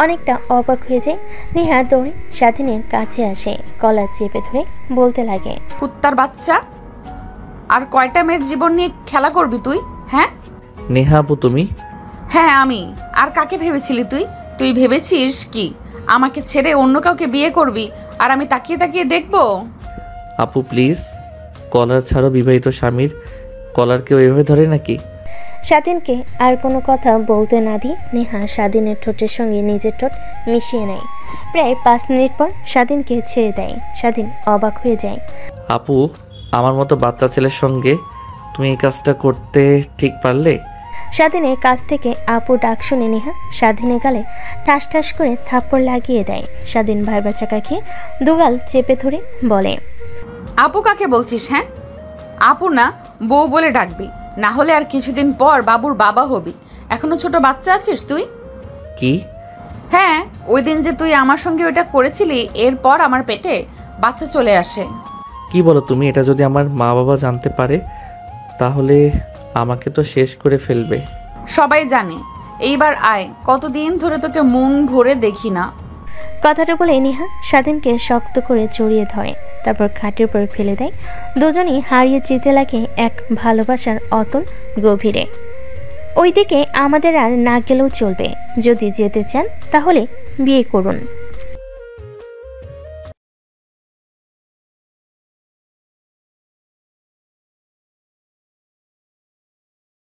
অনেকটা অবাক হয়ে যায়। নেহা দৌড়ে স্বাধীনের কাছে আসে, কলার চেপে ধরে বলতে লাগে, কুত্তার বাচ্চা, আর কয়টা মেয়ের জীবন নিয়ে খেলা করবি তুই? হ্যাঁ নেহা আপু, তুমি? হ্যাঁ আমি। আর কাকে ভেবেছিলি তুই? তুই ভেবেছিস কি আমাকে ছেড়ে অন্য কাউকে বিয়ে করবি আর আমি তাকিয়ে তাকিয়ে দেখবো? আপু প্লিজ, কলার ছাড়ো। বিবাহিত স্বামীর কলার কেউ এভাবে ধরে নাকি? স্বাধীনকে আর কোনো কথা বলতে না দিয়ে নেহা স্বাধীনের ঠোঁটের সঙ্গে নিজের ঠোঁট মিশিয়ে নেয়। প্রায় 5 মিনিট পর স্বাধীনকে ছেড়ে দেয়। স্বাধীন অবাক হয়ে যায়। আপু, আমার মতো বাচ্চা ছেলের সঙ্গে তুমি এই কাজটা করতে ঠিক পারলে? স্বাধীনের কাছ থেকে আপু ডাক শুনে নেহা স্বাধীনের গালে ঠাস ঠাস করে থাপ্পড় লাগিয়ে দেয়। স্বাধীন ভাইবা চাকা খেয়ে দুগাল চেপে ধরে বলে, আপু কাকে বলছিস? হ্যাঁ আপু না, বউ বলে ডাকবি, না হলে আর কিছুদিন পর বাবুর বাবা হবি। এখনো ছোট বাচ্চা আছিস তুই। কি? হ্যাঁ, ওই দিন যে তুই আমার সঙ্গে ওটা করেছিলি, এরপর আমার পেটে বাচ্চা চলে আসে। কি বলো তুমি? এটা যদি আমার মা বাবা জানতে পারে তাহলে আমাকে তো শেষ করে ফেলবে। সবাই জানে। এইবার আয়, কতদিন ধরে তোকে মন ভরে দেখি না। কথাটা বলে নেহা স্বাধীনকে শক্ত করে জড়িয়ে ধরে, তারপর খাটের উপর ফেলে দেয়। দুজনেই হারিয়ে যেতে লাগে এক ভালোবাসার অতল গভীরে। ওইদিকে আমাদের আর না গেলেও চলবে। যদি যেতে চান তাহলে বিয়ে করুন।